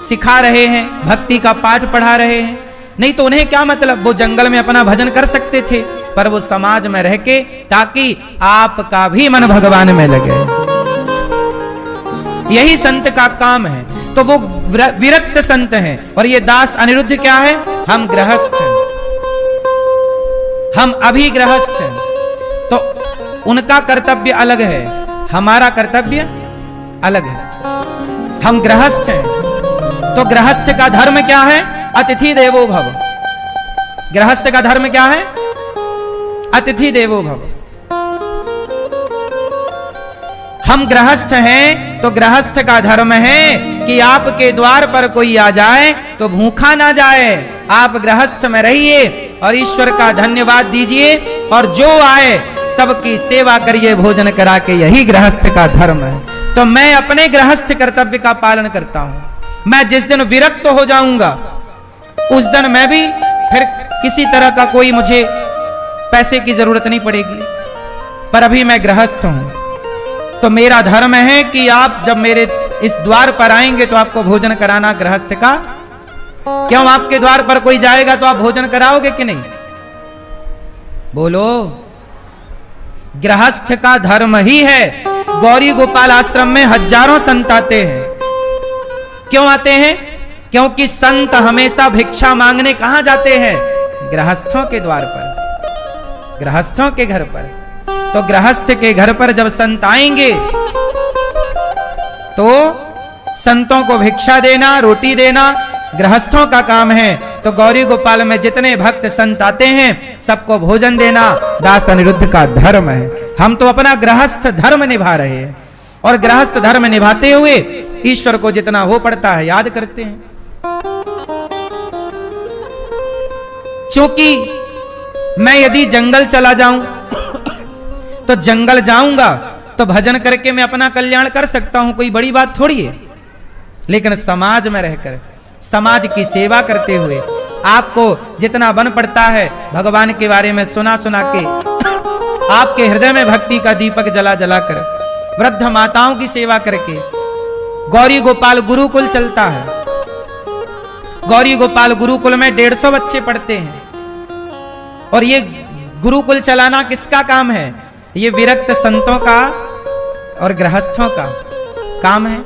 सिखा रहे हैं, भक्ति का पाठ पढ़ा रहे हैं। नहीं तो उन्हें क्या मतलब, वो जंगल में अपना भजन कर सकते थे, पर वो समाज में रह के, ताकि आपका भी मन भगवान में लगे। यही संत का काम है। तो वो विरक्त संत हैं। और ये दास अनिरुद्ध क्या है? हम गृहस्थ हैं, हम अभी गृहस्थ हैं। तो उनका कर्तव्य अलग है, हमारा कर्तव्य अलग है। हम गृहस्थ हैं, तो गृहस्थ का धर्म क्या है? अतिथि देवो भव। गृहस्थ का धर्म क्या है? अतिथि देवो भव। हम गृहस्थ हैं तो गृहस्थ का धर्म है कि आपके द्वार पर कोई आ जाए तो भूखा ना जाए। आप गृहस्थ में रहिए और ईश्वर का धन्यवाद दीजिए और जो आए सबकी सेवा करिए भोजन करा के, यही गृहस्थ का धर्म है। तो मैं अपने गृहस्थ कर्तव्य का पालन करता हूं। मैं जिस दिन विरक्त हो जाऊंगा उस दिन मैं भी फिर किसी तरह का कोई मुझे पैसे की जरूरत नहीं पड़ेगी, पर अभी मैं गृहस्थ हूं तो मेरा धर्म है कि आप जब मेरे इस द्वार पर आएंगे तो आपको भोजन कराना गृहस्थ का। क्यों आपके द्वार पर कोई जाएगा तो आप भोजन कराओगे कि नहीं? बोलो। गृहस्थ का धर्म ही है। गौरी गोपाल आश्रम में हजारों संत आते हैं। क्यों आते हैं? क्योंकि संत हमेशा भिक्षा मांगने कहां जाते हैं? गृहस्थों के द्वार पर, गृहस्थों के घर पर। तो गृहस्थ के घर पर जब संत आएंगे तो संतों को भिक्षा देना, रोटी देना गृहस्थों का काम है। तो गौरी गोपाल में जितने भक्त संत आते हैं सबको भोजन देना दास अनिरुद्ध का धर्म है। हम तो अपना गृहस्थ धर्म निभा रहे हैं और गृहस्थ धर्म निभाते हुए ईश्वर को जितना हो पड़ता है याद करते हैं। क्योंकि मैं यदि जंगल चला जाऊं तो जंगल जाऊंगा तो भजन करके मैं अपना कल्याण कर सकता हूं, कोई बड़ी बात थोड़ी है। लेकिन समाज में रहकर समाज की सेवा करते हुए आपको जितना बन पड़ता है भगवान के बारे में सुना सुना के, आपके हृदय में भक्ति का दीपक जला जला कर, वृद्ध माताओं की सेवा करके। गौरी गोपाल गुरुकुल चलता है। गौरी गोपाल गुरुकुल में 150 बच्चे पढ़ते हैं और ये गुरुकुल चलाना किसका काम है? ये विरक्त संतों का और गृहस्थों का काम है।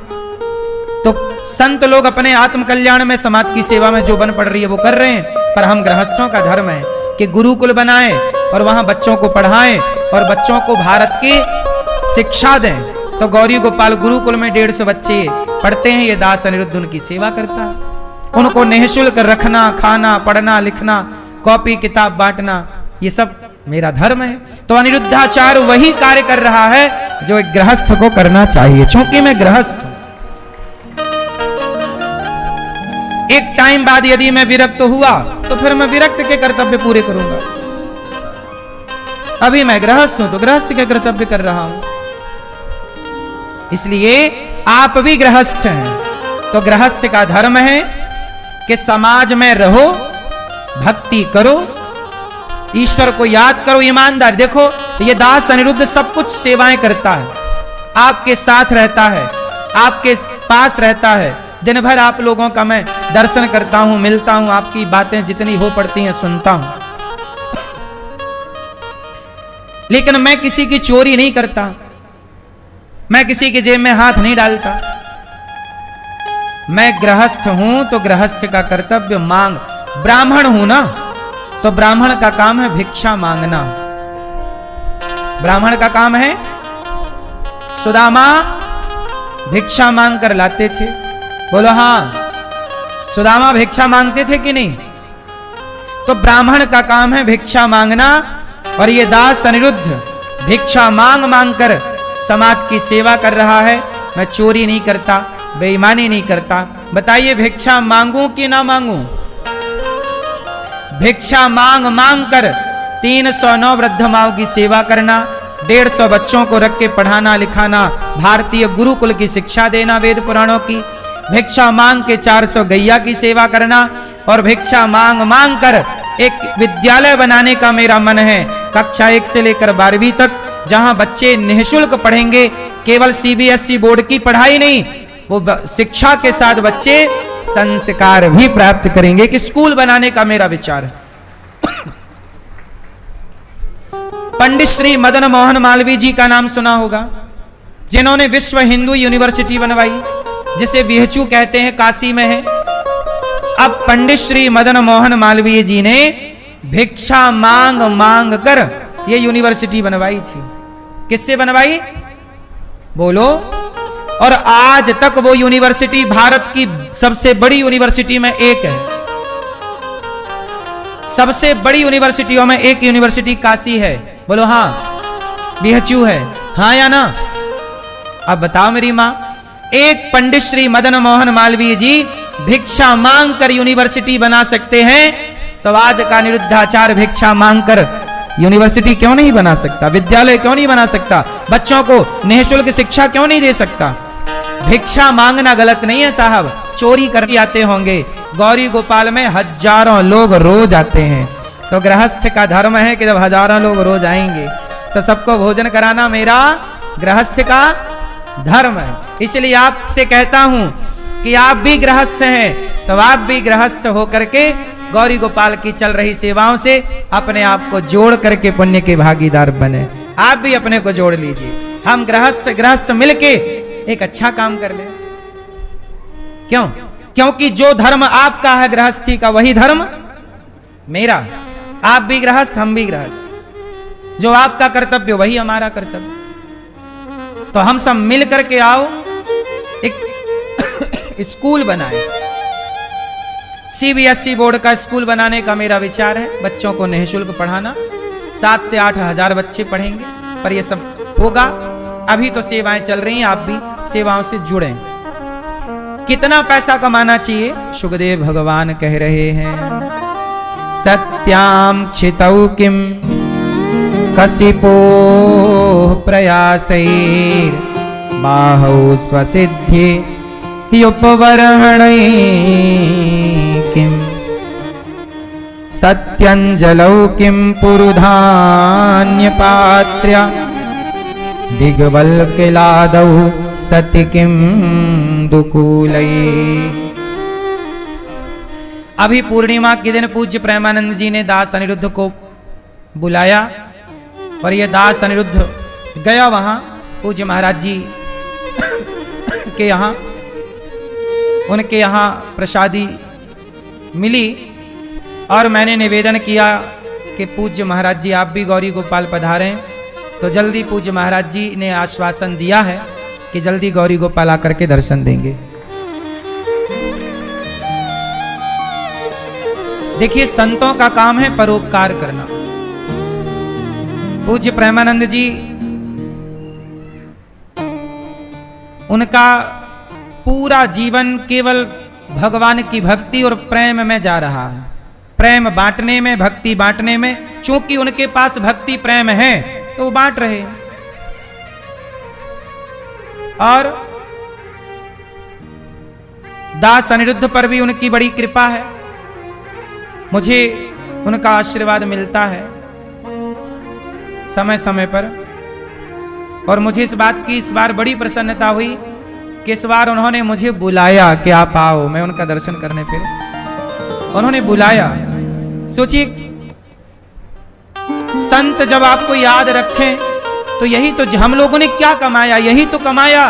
तो संत लोग अपने आत्म कल्याण में समाज की सेवा में जो बन पड़ रही है वो कर रहे हैं, पर हम गृहस्थों का धर्म है कि गुरुकुल बनाएं और वहां बच्चों को पढ़ाएं और बच्चों को भारत की शिक्षा दें। तो गौरी गोपाल गुरुकुल में 150 बच्चे पढ़ते हैं। ये दास अनिरुद्ध उनकी सेवा करता है। उनको निःशुल्क रखना, खाना, पढ़ना, लिखना, कॉपी किताब बांटना, ये सब मेरा धर्म है। तो अनिरुद्धाचार्य वही कार्य कर रहा है जो एक गृहस्थ को करना चाहिए। क्योंकि मैं गृहस्थ हूं। एक टाइम बाद यदि मैं विरक्त हुआ तो फिर मैं विरक्त के कर्तव्य पूरे करूंगा। अभी मैं गृहस्थ हूं तो गृहस्थ के कर्तव्य कर रहा हूं। इसलिए आप भी गृहस्थ हैं तो गृहस्थ का धर्म है कि समाज में रहो, भक्ति करो, ईश्वर को याद करो, ईमानदार। देखो ये दास अनिरुद्ध सब कुछ सेवाएं करता है, आपके साथ रहता है, आपके पास रहता है। दिन भर आप लोगों का मैं दर्शन करता हूं, मिलता हूं, आपकी बातें जितनी हो पड़ती हैं सुनता हूं। लेकिन मैं किसी की चोरी नहीं करता, मैं किसी की जेब में हाथ नहीं डालता। मैं गृहस्थ हूं तो गृहस्थ का कर्तव्य मांग, ब्राह्मण हूं ना तो ब्राह्मण का काम है भिक्षा मांगना। ब्राह्मण का काम है, सुदामा भिक्षा मांग कर लाते थे। बोलो हां, सुदामा भिक्षा मांगते थे कि नहीं? तो ब्राह्मण का काम है भिक्षा मांगना और ये दास अनिरुद्ध भिक्षा मांग मांग कर समाज की सेवा कर रहा है। मैं चोरी नहीं करता, बेईमानी नहीं करता। बताइए भिक्षा मांगूं कि ना मांगूं? भिक्षा मांग मांग कर 309 वृद्ध माओं की सेवा करना, 150 बच्चों को रख के पढ़ाना लिखाना, भारतीय गुरुकुल की शिक्षा देना, वेद पुराणों की। भिक्षा मांग के 400 गैया की सेवा करना और भिक्षा मांग मांग कर एक विद्यालय बनाने का मेरा मन है, कक्षा 1 से लेकर 12वीं तक, जहां बच्चे निःशुल्क पढ़ेंगे। केवल सीबीएसई बोर्ड की पढ़ाई नहीं, वो शिक्षा के साथ बच्चे संस्कार भी प्राप्त करेंगे। कि स्कूल बनाने का मेरा विचार है। पंडित श्री मदन मोहन मालवीय जी का नाम सुना होगा, जिन्होंने विश्व हिंदू यूनिवर्सिटी बनवाई, जिसे बीहचू कहते हैं, काशी में है। अब पंडित श्री मदन मोहन मालवीय जी ने भिक्षा मांग मांग कर ये यूनिवर्सिटी बनवाई थी। किससे बनवाई? बोलो। और आज तक वो यूनिवर्सिटी भारत की सबसे बड़ी यूनिवर्सिटी में एक है। सबसे बड़ी यूनिवर्सिटियों में एक यूनिवर्सिटी काशी है, बोलो हाँ, BHU है, हाँ या ना? अब बताओ मेरी माँ, एक पंडित श्री मदन मोहन मालवीय जी भिक्षा मांग कर यूनिवर्सिटी बना सकते हैं, तो आज का निरुद्धाचार भिक्षा मांग कर यूनिवर्सिटी क्यों नहीं बना सकता, विद्यालय क्यों नहीं बना सकता, बच्चों को निःशुल्क शिक्षा क्यों नहीं दे सकता? भिक्षा मांगना गलत नहीं है साहब, चोरी करके आते होंगे। गौरी गोपाल में हजारों लोग रोज आते हैं, तो गृहस्थ का धर्म है कि जब हजारों लोग रोज आएंगे तो सबको भोजन कराना मेरा गृहस्थ का धर्म है। इसलिए आपसे कहता हूं कि आप भी गृहस्थ हैं, तो आप भी गृहस्थ होकर के गौरी गोपाल की चल रही सेवाओं से अपने आप को जोड़ करके पुण्य के भागीदार बने। आप भी अपने को जोड़ लीजिए, हम गृहस्थ मिलके एक अच्छा काम कर ले। क्यों? क्योंकि जो धर्म आपका है गृहस्थी का, वही धर्म मेरा। आप भी गृहस्थ, हम भी गृहस्थ, जो आपका कर्तव्य वही हमारा कर्तव्य। तो हम सब मिल करके आओ एक स्कूल बनाए, CBSE बोर्ड का स्कूल बनाने का मेरा विचार है। बच्चों को निःशुल्क पढ़ाना, 7 से 8 हजार बच्चे पढ़ेंगे, पर यह सब होगा। अभी तो सेवाएं चल रही हैं, आप भी सेवाओं से जुड़ें। कितना पैसा कमाना चाहिए? सुखदेव भगवान कह रहे हैं, सत्याम क्षितौ किम कसिपो प्रयासैर बाहौ स्वसिद्धि युपवर्हणै किम सत्यंजलौ किम पुरुधान्य पात्र्य दिग्वल्किलादौ सत्य किम दुकूलै। अभी पूर्णिमा के दिन पूज्य प्रेमानंद जी ने दास अनिरुद्ध को बुलाया और ये दास अनिरुद्ध गया वहां पूज्य महाराज जी के यहाँ, उनके यहाँ प्रसादी मिली और मैंने निवेदन किया कि पूज्य महाराज जी आप भी गौरी गोपाल पधारें। तो जल्दी पूज्य महाराज जी ने आश्वासन दिया है कि जल्दी गौरी गोपाल आकर के दर्शन देंगे। देखिए, संतों का काम है परोपकार करना। पूज्य प्रेमानंद जी, उनका पूरा जीवन केवल भगवान की भक्ति और प्रेम में जा रहा है, प्रेम बांटने में, भक्ति बांटने में। चूंकि उनके पास भक्ति प्रेम है तो वो बांट रहे। और दास अनिरुद्ध पर भी उनकी बड़ी कृपा है, मुझे उनका आशीर्वाद मिलता है समय समय पर। और मुझे इस बात की इस बार बड़ी प्रसन्नता हुई कि इस बार उन्होंने मुझे बुलाया कि आप आओ, मैं उनका दर्शन करने फिर उन्होंने बुलाया। सोचिए, संत जब आपको याद रखें तो यही तो हम लोगों ने क्या कमाया, यही तो कमाया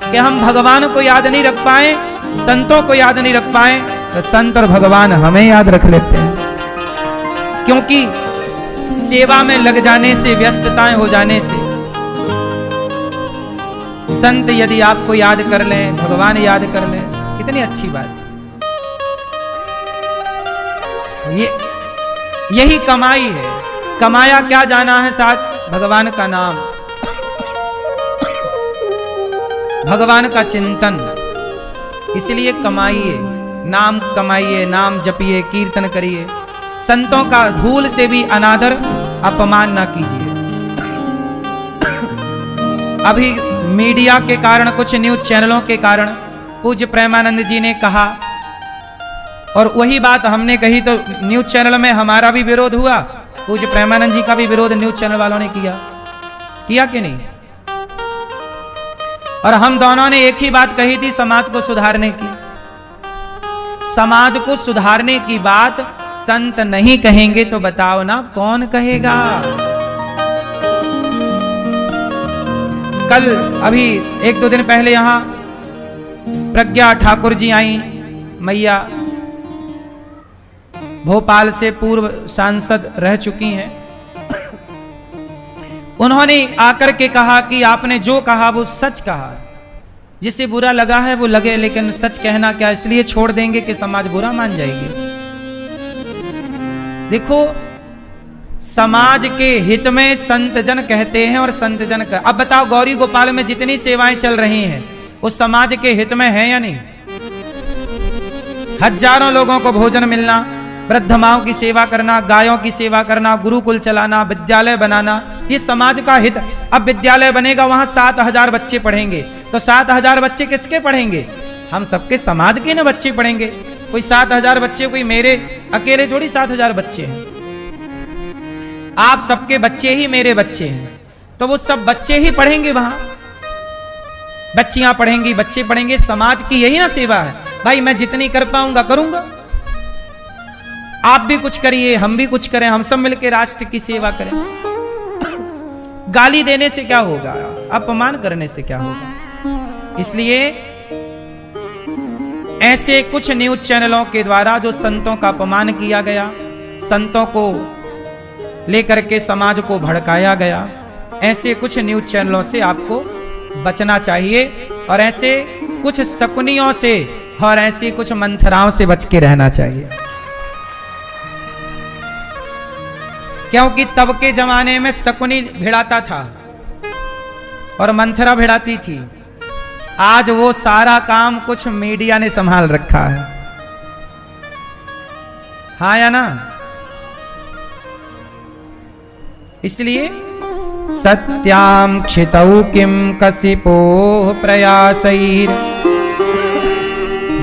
कि हम भगवान को याद नहीं रख पाए, संतों को याद नहीं रख पाए, तो संत और भगवान हमें याद रख लेते हैं। क्योंकि सेवा में लग जाने से, व्यस्तताएं हो जाने से, संत यदि आपको याद कर लें, भगवान याद कर लें, कितनी अच्छी बात है। यही कमाई है। कमाया क्या जाना है साथ? भगवान का नाम, भगवान का चिंतन। इसलिए कमाइए, नाम कमाइए, नाम जपिए, कीर्तन करिए। संतों का भूल से भी अनादर, अपमान ना कीजिए। अभी मीडिया के कारण, कुछ न्यूज चैनलों के कारण पूज्य प्रेमानंद जी ने कहा, और वही बात हमने कही तो न्यूज चैनल में हमारा भी विरोध हुआ, पूज्य प्रेमानंद जी का भी विरोध न्यूज चैनल वालों ने किया कि नहीं? और हम दोनों ने एक ही बात कही थी, समाज को सुधारने की। समाज को सुधारने की बात संत नहीं कहेंगे तो बताओ ना कौन कहेगा? कल अभी 1-2 दिन पहले यहां प्रज्ञा ठाकुर जी आई, मैया भोपाल से पूर्व सांसद रह चुकी हैं। उन्होंने आकर के कहा कि आपने जो कहा वो सच कहा। जिसे बुरा लगा है वो लगे, लेकिन सच कहना क्या इसलिए छोड़ देंगे कि समाज बुरा मान जाएगी? देखो समाज के हित में संत जन कहते हैं और संत जन अब बताओ गौरी गोपाल में जितनी सेवाएं चल रही हैं उस समाज के हित में है या नहीं? हजारों लोगों को भोजन मिलना, वृद्ध माओं की सेवा करना, गायों की सेवा करना, गुरुकुल चलाना, विद्यालय बनाना, ये समाज का हित। अब विद्यालय बनेगा वहां 7,000 बच्चे पढ़ेंगे, तो 7,000 बच्चे किसके पढ़ेंगे? हम सबके समाज के ना बच्चे पढ़ेंगे। कोई 7,000 बच्चे कोई मेरे अकेले थोड़ी 7,000 बच्चे हैं, आप सबके बच्चे ही मेरे बच्चे हैं, तो वो सब बच्चे ही पढ़ेंगे वहां, बच्चियां पढ़ेंगी, बच्चे पढ़ेंगे। समाज की यही ना सेवा है भाई। मैं जितनी कर पाऊंगा करूंगा, आप भी कुछ करिए, हम भी कुछ करें, हम सब मिलकर राष्ट्र की सेवा करें। गाली देने से क्या होगा, अपमान करने से क्या होगा? इसलिए ऐसे कुछ न्यूज चैनलों के द्वारा जो संतों का अपमान किया गया, संतों को लेकर के समाज को भड़काया गया, ऐसे कुछ न्यूज चैनलों से आपको बचना चाहिए और ऐसे कुछ शकुनियों से और ऐसी कुछ मंथराओं से बच के रहना चाहिए। क्योंकि तब के जमाने में शकुनी भिड़ाता था और मंथरा भिड़ाती थी। आज वो सारा काम कुछ मीडिया ने संभाल रखा है, हाँ या ना? इसलिए सत्यां क्षितौ किं कसिपो प्रयासैर्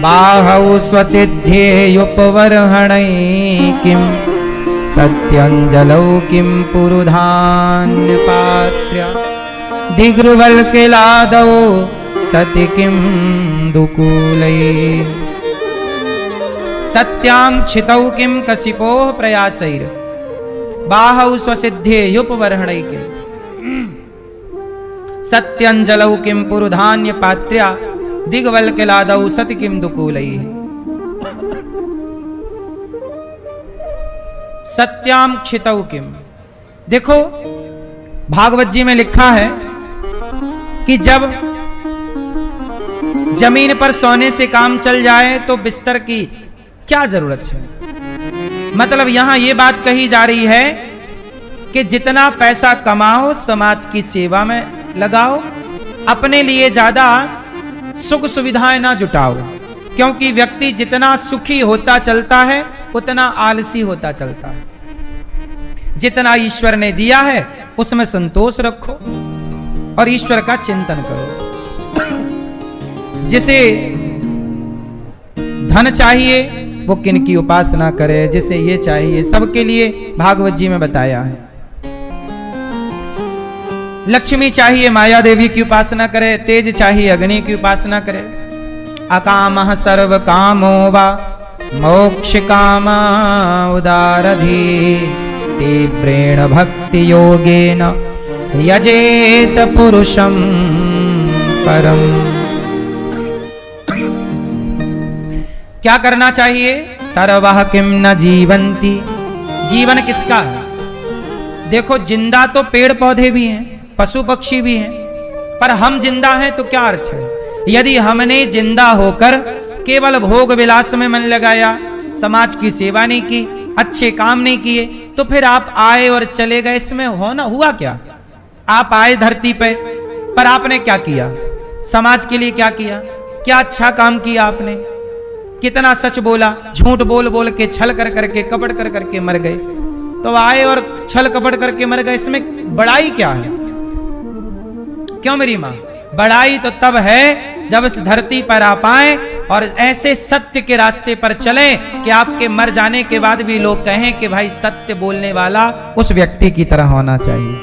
बाहौ स्वसिद्धेयुपवर्हणै किं सत्यञ्जलौ किं पुरुधान्यपात्र्य दिग्रुवल्किलादौ सति किं दुकूलै। सत्यां क्षितौ किं कसिपो प्रयासैर् बाहौ स्वसिद्धेयुपवर्हणै किं सत्यञ्जलौ किं पुरुधान्य पात्र्या दिग्वल्किलादौ सति किं दुकूलैः। सत्यां क्षितौ किं, देखो भागवत जी में लिखा है कि जब जमीन पर सोने से काम चल जाए तो बिस्तर की क्या जरूरत है। मतलब यहां यह बात कही जा रही है कि जितना पैसा कमाओ समाज की सेवा में लगाओ, अपने लिए ज्यादा सुख सुविधाएं ना जुटाओ, क्योंकि व्यक्ति जितना सुखी होता चलता है उतना आलसी होता चलता है। जितना ईश्वर ने दिया है उसमें संतोष रखो और ईश्वर का चिंतन करो। जिसे धन चाहिए वो किन की उपासना करे, जिसे ये चाहिए, सबके लिए भागवत जी में बताया है। लक्ष्मी चाहिए माया देवी की उपासना करे, तेज चाहिए अग्नि की उपासना करे। अकामः सर्व कामो वा मोक्ष कामा उदारधी तीव्रेण भक्ति योगेन यजेत पुरुषं परम। क्या करना चाहिए? तरवः किम न जीवंती, जीवन किसका है? देखो जिंदा तो पेड़ पौधे भी हैं, पशु पक्षी भी हैं, पर हम जिंदा हैं तो क्या अर्थ है? यदि हमने जिंदा होकर केवल भोग विलास में मन लगाया, समाज की सेवा नहीं की, अच्छे काम नहीं किए, तो फिर आप आए और चले गए, इसमें होना हुआ क्या? आप आए धरती पे, पर आपने क्या किया? समाज के लिए क्या किया? क्या अच्छा काम किया आपने? कितना सच बोला, झूठ बोल बोल के, छल कर करके, कपट कर करके मर गए। तो आए और छल कपट करके मर गए, इसमें बड़ाई क्या है? क्यों मेरी मां? बड़ाई तो तब है जब इस धरती पर आप आए और ऐसे सत्य के रास्ते पर चले कि आपके मर जाने के बाद भी लोग कहें कि भाई सत्य बोलने वाला उस व्यक्ति की तरह होना चाहिए।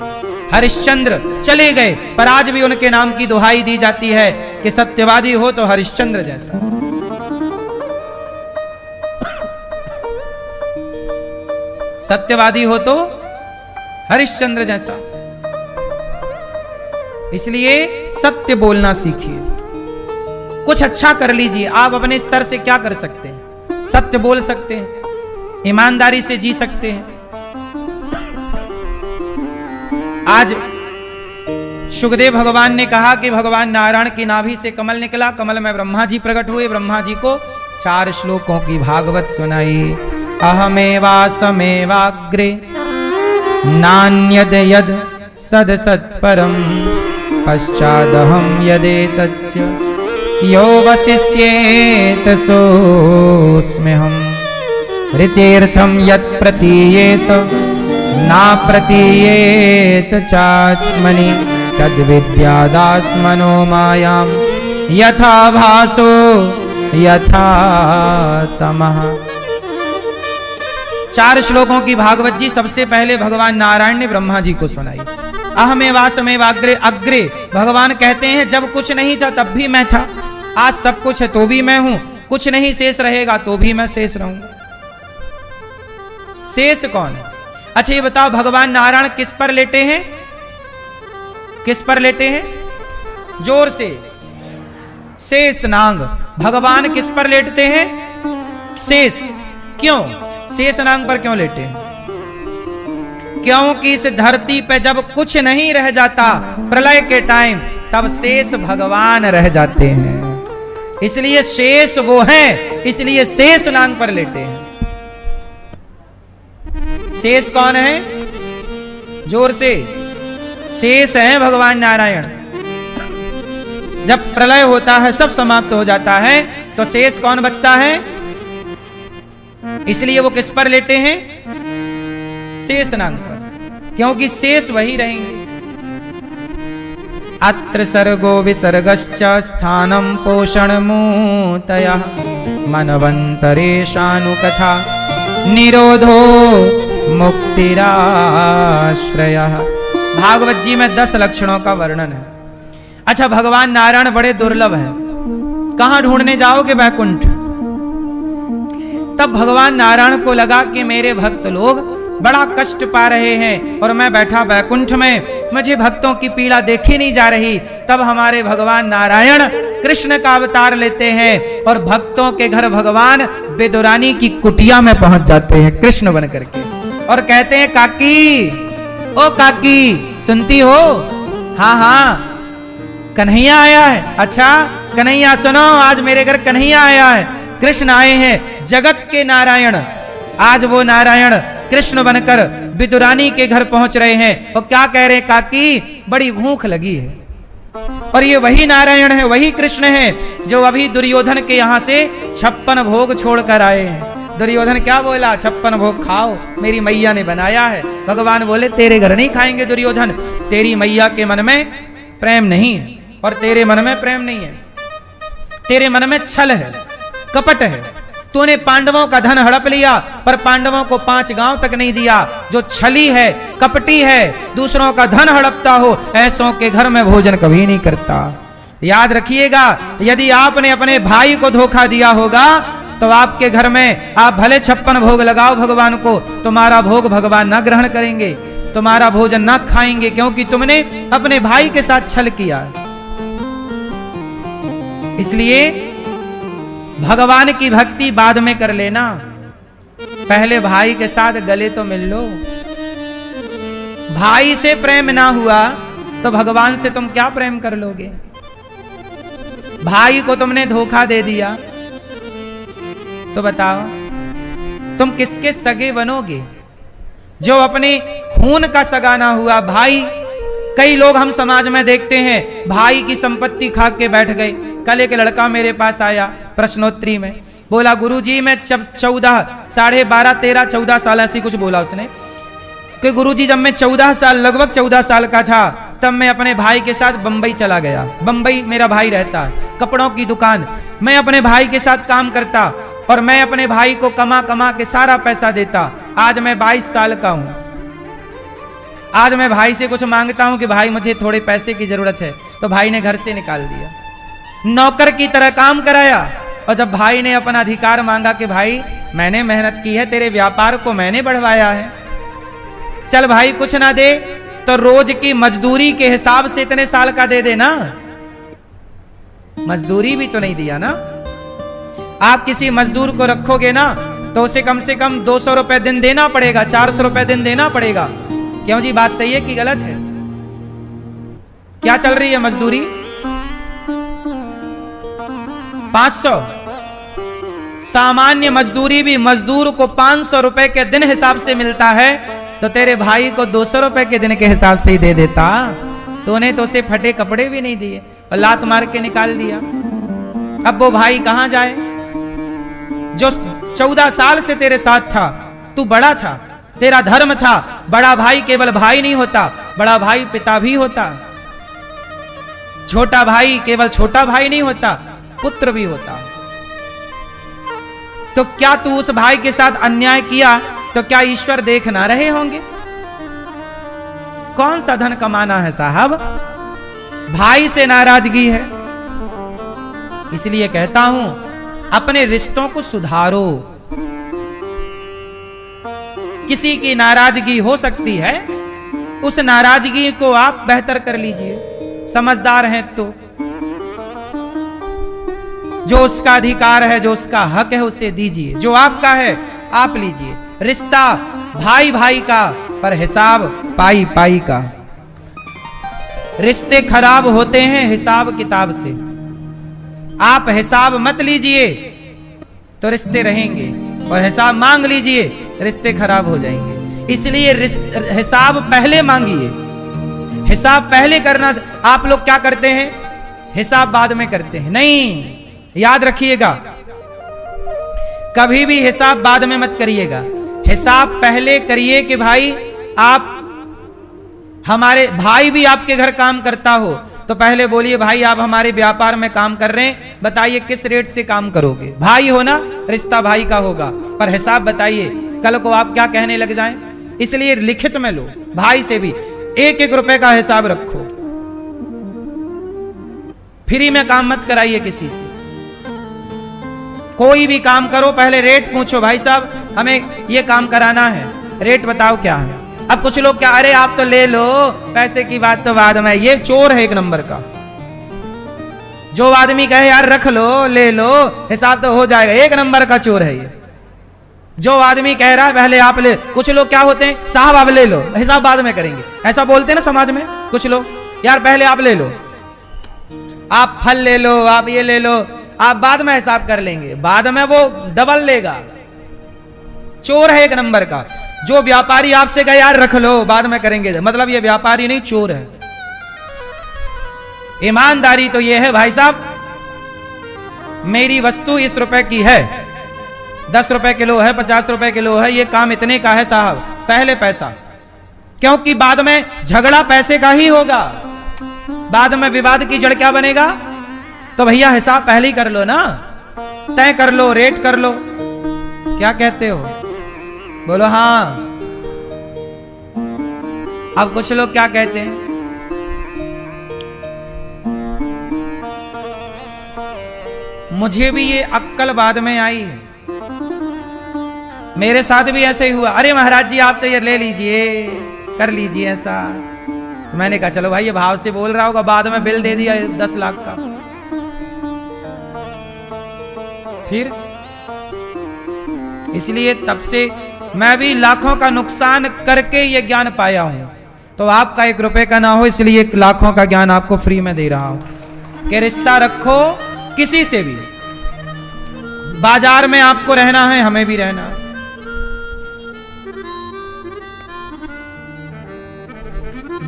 हरिश्चंद्र चले गए, पर आज भी उनके नाम की दुहाई दी जाती है कि सत्यवादी हो तो हरिश्चंद्र जैसा, सत्यवादी हो तो हरिश्चंद्र जैसा। इसलिए सत्य बोलना सीखिए, कुछ अच्छा कर लीजिए। आप अपने स्तर से क्या कर सकते हैं? सत्य बोल सकते हैं, ईमानदारी से जी सकते हैं। आज सुखदेव भगवान ने कहा कि भगवान नारायण की नाभि से कमल निकला, कमल में ब्रह्मा जी प्रकट हुए, ब्रह्मा जी को 4 श्लोकों की भागवत सुनाई। अहमेवासमेवाग्रे नान्यद यद सद सत्परम पश्चादहं यदेतच्च यो वसिष्येत सोऽस्म्यहम् ऋतेर्थं यत् प्रतीयेत ना प्रतीयेत चात्मनि तद्विद्यादात्मनो मायां यथा भासो यथा तमः। 4 श्लोकों की भागवत जी सबसे पहले भगवान नारायण ने ब्रह्मा जी को सुनाई। अहमेवासमेवाग्रे, अग्रे भगवान कहते हैं जब कुछ नहीं था तब भी मैं था, आज सब कुछ है तो भी मैं हूं, कुछ नहीं शेष रहेगा तो भी मैं शेष रहूंगा। शेष कौन है? अच्छा ये बताओ, भगवान नारायण किस पर लेटे हैं? किस पर लेटे हैं? जोर से। शेष नांग। भगवान किस पर लेटते हैं? शेष। क्यों शेष नांग पर क्यों लेटे हैं? क्योंकि इस धरती पे जब कुछ नहीं रह जाता प्रलय के टाइम, तब शेष भगवान रह जाते हैं, इसलिए शेष वो हैं, इसलिए शेष नांग पर लेटे हैं। शेष कौन है? जोर से। शेष है भगवान नारायण। जब प्रलय होता है, सब समाप्त हो जाता है, तो शेष कौन बचता है? इसलिए वो किस पर लेटे हैं? शेष नांग पर, क्योंकि शेष वही रहेंगे। अत्र सर्गो विसर्गश्च स्थानं पोषणमूतयः मनवन्तरेशानुकथा निरोधो मुक्तिराश्रयः। भागवत जी में 10 लक्षणों का वर्णन है। अच्छा, भगवान नारायण बड़े दुर्लभ हैं। कहां ढूंढने जाओगे? वैकुंठ। तब भगवान नारायण को लगा कि मेरे भक्त लोग बड़ा कष्ट पा रहे हैं और मैं बैठा वैकुंठ में, मुझे भक्तों की पीड़ा देखी नहीं जा रही। तब हमारे भगवान नारायण कृष्ण का अवतार लेते हैं और भक्तों के घर भगवान बेदुरानी की कुटिया में पहुंच जाते हैं कृष्ण बन करके, और कहते हैं काकी, ओ काकी सुनती हो? हाँ हाँ कन्हैया आया है। अच्छा कन्हैया सुनो, आज मेरे घर कन्हैया आया है, कृष्ण आए हैं, जगत के नारायण। आज वो नारायण कृष्ण बनकर विदुरानी के घर पहुंच रहे हैं और क्या कह रहे हैं? काकी बड़ी भूख लगी है। और ये वही नारायण है, वही कृष्ण है जो अभी दुर्योधन के यहां से 56 भोग छोड़कर आए हैं। दुर्योधन क्या बोला? 56 भोग खाओ, मेरी मैया ने बनाया है। भगवान बोले तेरे घर नहीं खाएंगे दुर्योधन, तेरी मैया के मन में प्रेम नहीं है और तेरे मन में प्रेम नहीं है, तेरे मन में छल है, कपट है। तूने पांडवों का धन हड़प लिया पर पांडवों को 5 गांव तक नहीं दिया। जो छली है, कपटी है, दूसरों का धन हड़पता हो, ऐसों के घर में भोजन कभी नहीं करता। याद रखिएगा, यदि आपने अपने भाई को धोखा दिया होगा तो आपके घर में आप भले 56 भोग लगाओ भगवान को, तुम्हारा भोग भगवान ना ग्रहण करेंगे, तुम्हारा भोजन ना खाएंगे, क्योंकि तुमने अपने भाई के साथ छल किया। इसलिए भगवान की भक्ति बाद में कर लेना, पहले भाई के साथ गले तो मिल लो। भाई से प्रेम ना हुआ तो भगवान से तुम क्या प्रेम कर लोगे? भाई को तुमने धोखा दे दिया तो बताओ तुम किसके सगे बनोगे? जो अपने खून का सगा ना हुआ भाई। कई लोग हम समाज में देखते हैं, भाई की संपत्ति खा के बैठ गए। कल एक लड़का मेरे पास आया प्रश्नोत्तरी में, बोला गुरुजी मैं 14, 12.5, 13, 14 साल ऐसी कुछ बोला उसने कि गुरुजी जब मैं 14 साल, लगभग 14 साल का था, तब मैं अपने भाई के साथ बंबई चला गया। बंबई मेरा भाई रहता है, कपड़ों की दुकान, मैं अपने भाई के साथ काम करता और मैं अपने भाई को कमा कमा के सारा पैसा देता। आज मैं 22 साल का हूं। आज मैं भाई से कुछ मांगता हूं कि भाई मुझे थोड़े पैसे की जरूरत है, तो भाई ने घर से निकाल दिया, नौकर की तरह काम कराया। और जब भाई ने अपना अधिकार मांगा कि भाई मैंने मेहनत की है, तेरे व्यापार को मैंने बढ़वाया है, चल भाई कुछ ना दे तो रोज की मजदूरी के हिसाब से इतने साल का दे देना। मजदूरी भी तो नहीं दिया ना। आप किसी मजदूर को रखोगे ना तो उसे कम से कम 200 रुपए दिन देना पड़ेगा, 400 रुपए दिन देना पड़ेगा। क्यों जी, बात सही है कि गलत है? क्या चल रही है मजदूरी? 500, सामान्य मजदूरी भी मजदूर को 500 रुपए के दिन हिसाब से मिलता है, तो तेरे भाई को 200 रुपए के दिन के हिसाब से ही दे देता। तूने तो उसे फटे कपड़े भी नहीं दिए और लात मार के निकाल दिया। अब वो भाई कहां जाए जो 14 साल से तेरे साथ था? तू बड़ा था, तेरा धर्म था, बड़ा भाई केवल भाई नहीं होता, बड़ा भाई पिता भी होता। छोटा भाई केवल छोटा भाई नहीं होता, पुत्र भी होता। तो क्या तू उस भाई के साथ अन्याय किया तो क्या ईश्वर देख ना रहे होंगे? कौन सा धन कमाना है साहब? भाई से नाराजगी है। इसलिए कहता हूं अपने रिश्तों को सुधारो। किसी की नाराजगी हो सकती है, उस नाराजगी को आप बेहतर कर लीजिए। समझदार हैं तो जो उसका अधिकार है, जो उसका हक है, उसे दीजिए। जो आपका है आप लीजिए। रिश्ता भाई भाई का, पर हिसाब पाई पाई का। रिश्ते खराब होते हैं हिसाब किताब से। आप हिसाब मत लीजिए तो रिश्ते रहेंगे, और हिसाब मांग लीजिए रिश्ते खराब हो जाएंगे। इसलिए हिसाब पहले मांगिए। हिसाब पहले करना। आप लोग क्या करते हैं? हिसाब बाद में करते हैं। नहीं, याद रखिएगा, कभी भी हिसाब बाद में मत करिएगा। हिसाब पहले करिए कि भाई आप, हमारे भाई भी आपके घर काम करता हो तो पहले बोलिए भाई आप हमारे व्यापार में काम कर रहे हैं, बताइए किस रेट से काम करोगे। भाई हो ना, रिश्ता भाई का होगा, पर हिसाब बताइए, कल को आप क्या कहने लग जाएं। इसलिए लिखित में लो। भाई से भी 1-1 रुपए का हिसाब रखो। फ्री में काम मत कराइए किसी से। कोई भी काम करो पहले रेट पूछो, भाई साहब हमें ये काम कराना है, रेट बताओ क्या है। अब कुछ लोग क्या, अरे आप तो ले लो, पैसे की बात तो बाद में। ये चोर है एक नंबर का। जो आदमी कहे यार रख लो, ले लो, हिसाब तो हो जाएगा, एक नंबर का चोर है ये। जो आदमी कह रहा है पहले आप ले, कुछ लोग क्या होते हैं, साहब आप ले लो, हिसाब बाद में करेंगे, ऐसा बोलते हैं ना समाज में कुछ लोग। यार पहले आप ले लो, आप फल ले लो, आप ये ले लो, आप बाद में हिसाब कर लेंगे। बाद में वो डबल लेगा। चोर है एक नंबर का। जो व्यापारी आपसे कहे यार रख लो बाद में करेंगे, मतलब ये व्यापारी नहीं चोर है। ईमानदारी तो ये है भाई साहब, मेरी वस्तु इस रुपए की है, 10 रुपए किलो है, 50 रुपए किलो है, ये काम इतने का है साहब, पहले पैसा। क्योंकि बाद में झगड़ा पैसे का ही होगा, बाद में विवाद की जड़ क्या बनेगा। तो भैया हिसाब पहले ही कर लो ना, तय कर लो, रेट कर लो। क्या कहते हो? बोलो हाँ। अब कुछ लोग क्या कहते हैं, मुझे भी ये अक्कल बाद में आई है, मेरे साथ भी ऐसे ही हुआ। अरे महाराज जी आप तो ये ले लीजिए, कर लीजिए ऐसा। तो मैंने कहा चलो भाई ये भाव से बोल रहा होगा, बाद में बिल दे दिया 10 लाख का। फिर इसलिए तब से मैं भी लाखों का नुकसान करके ये ज्ञान पाया हूं। तो आपका 1 रुपए का ना हो, इसलिए लाखों का ज्ञान आपको फ्री में दे रहा हूं कि रिश्ता रखो किसी से भी। बाजार में आपको रहना है, हमें भी रहना है।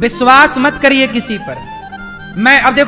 विश्वास मत करिए किसी पर। मैं अब देखो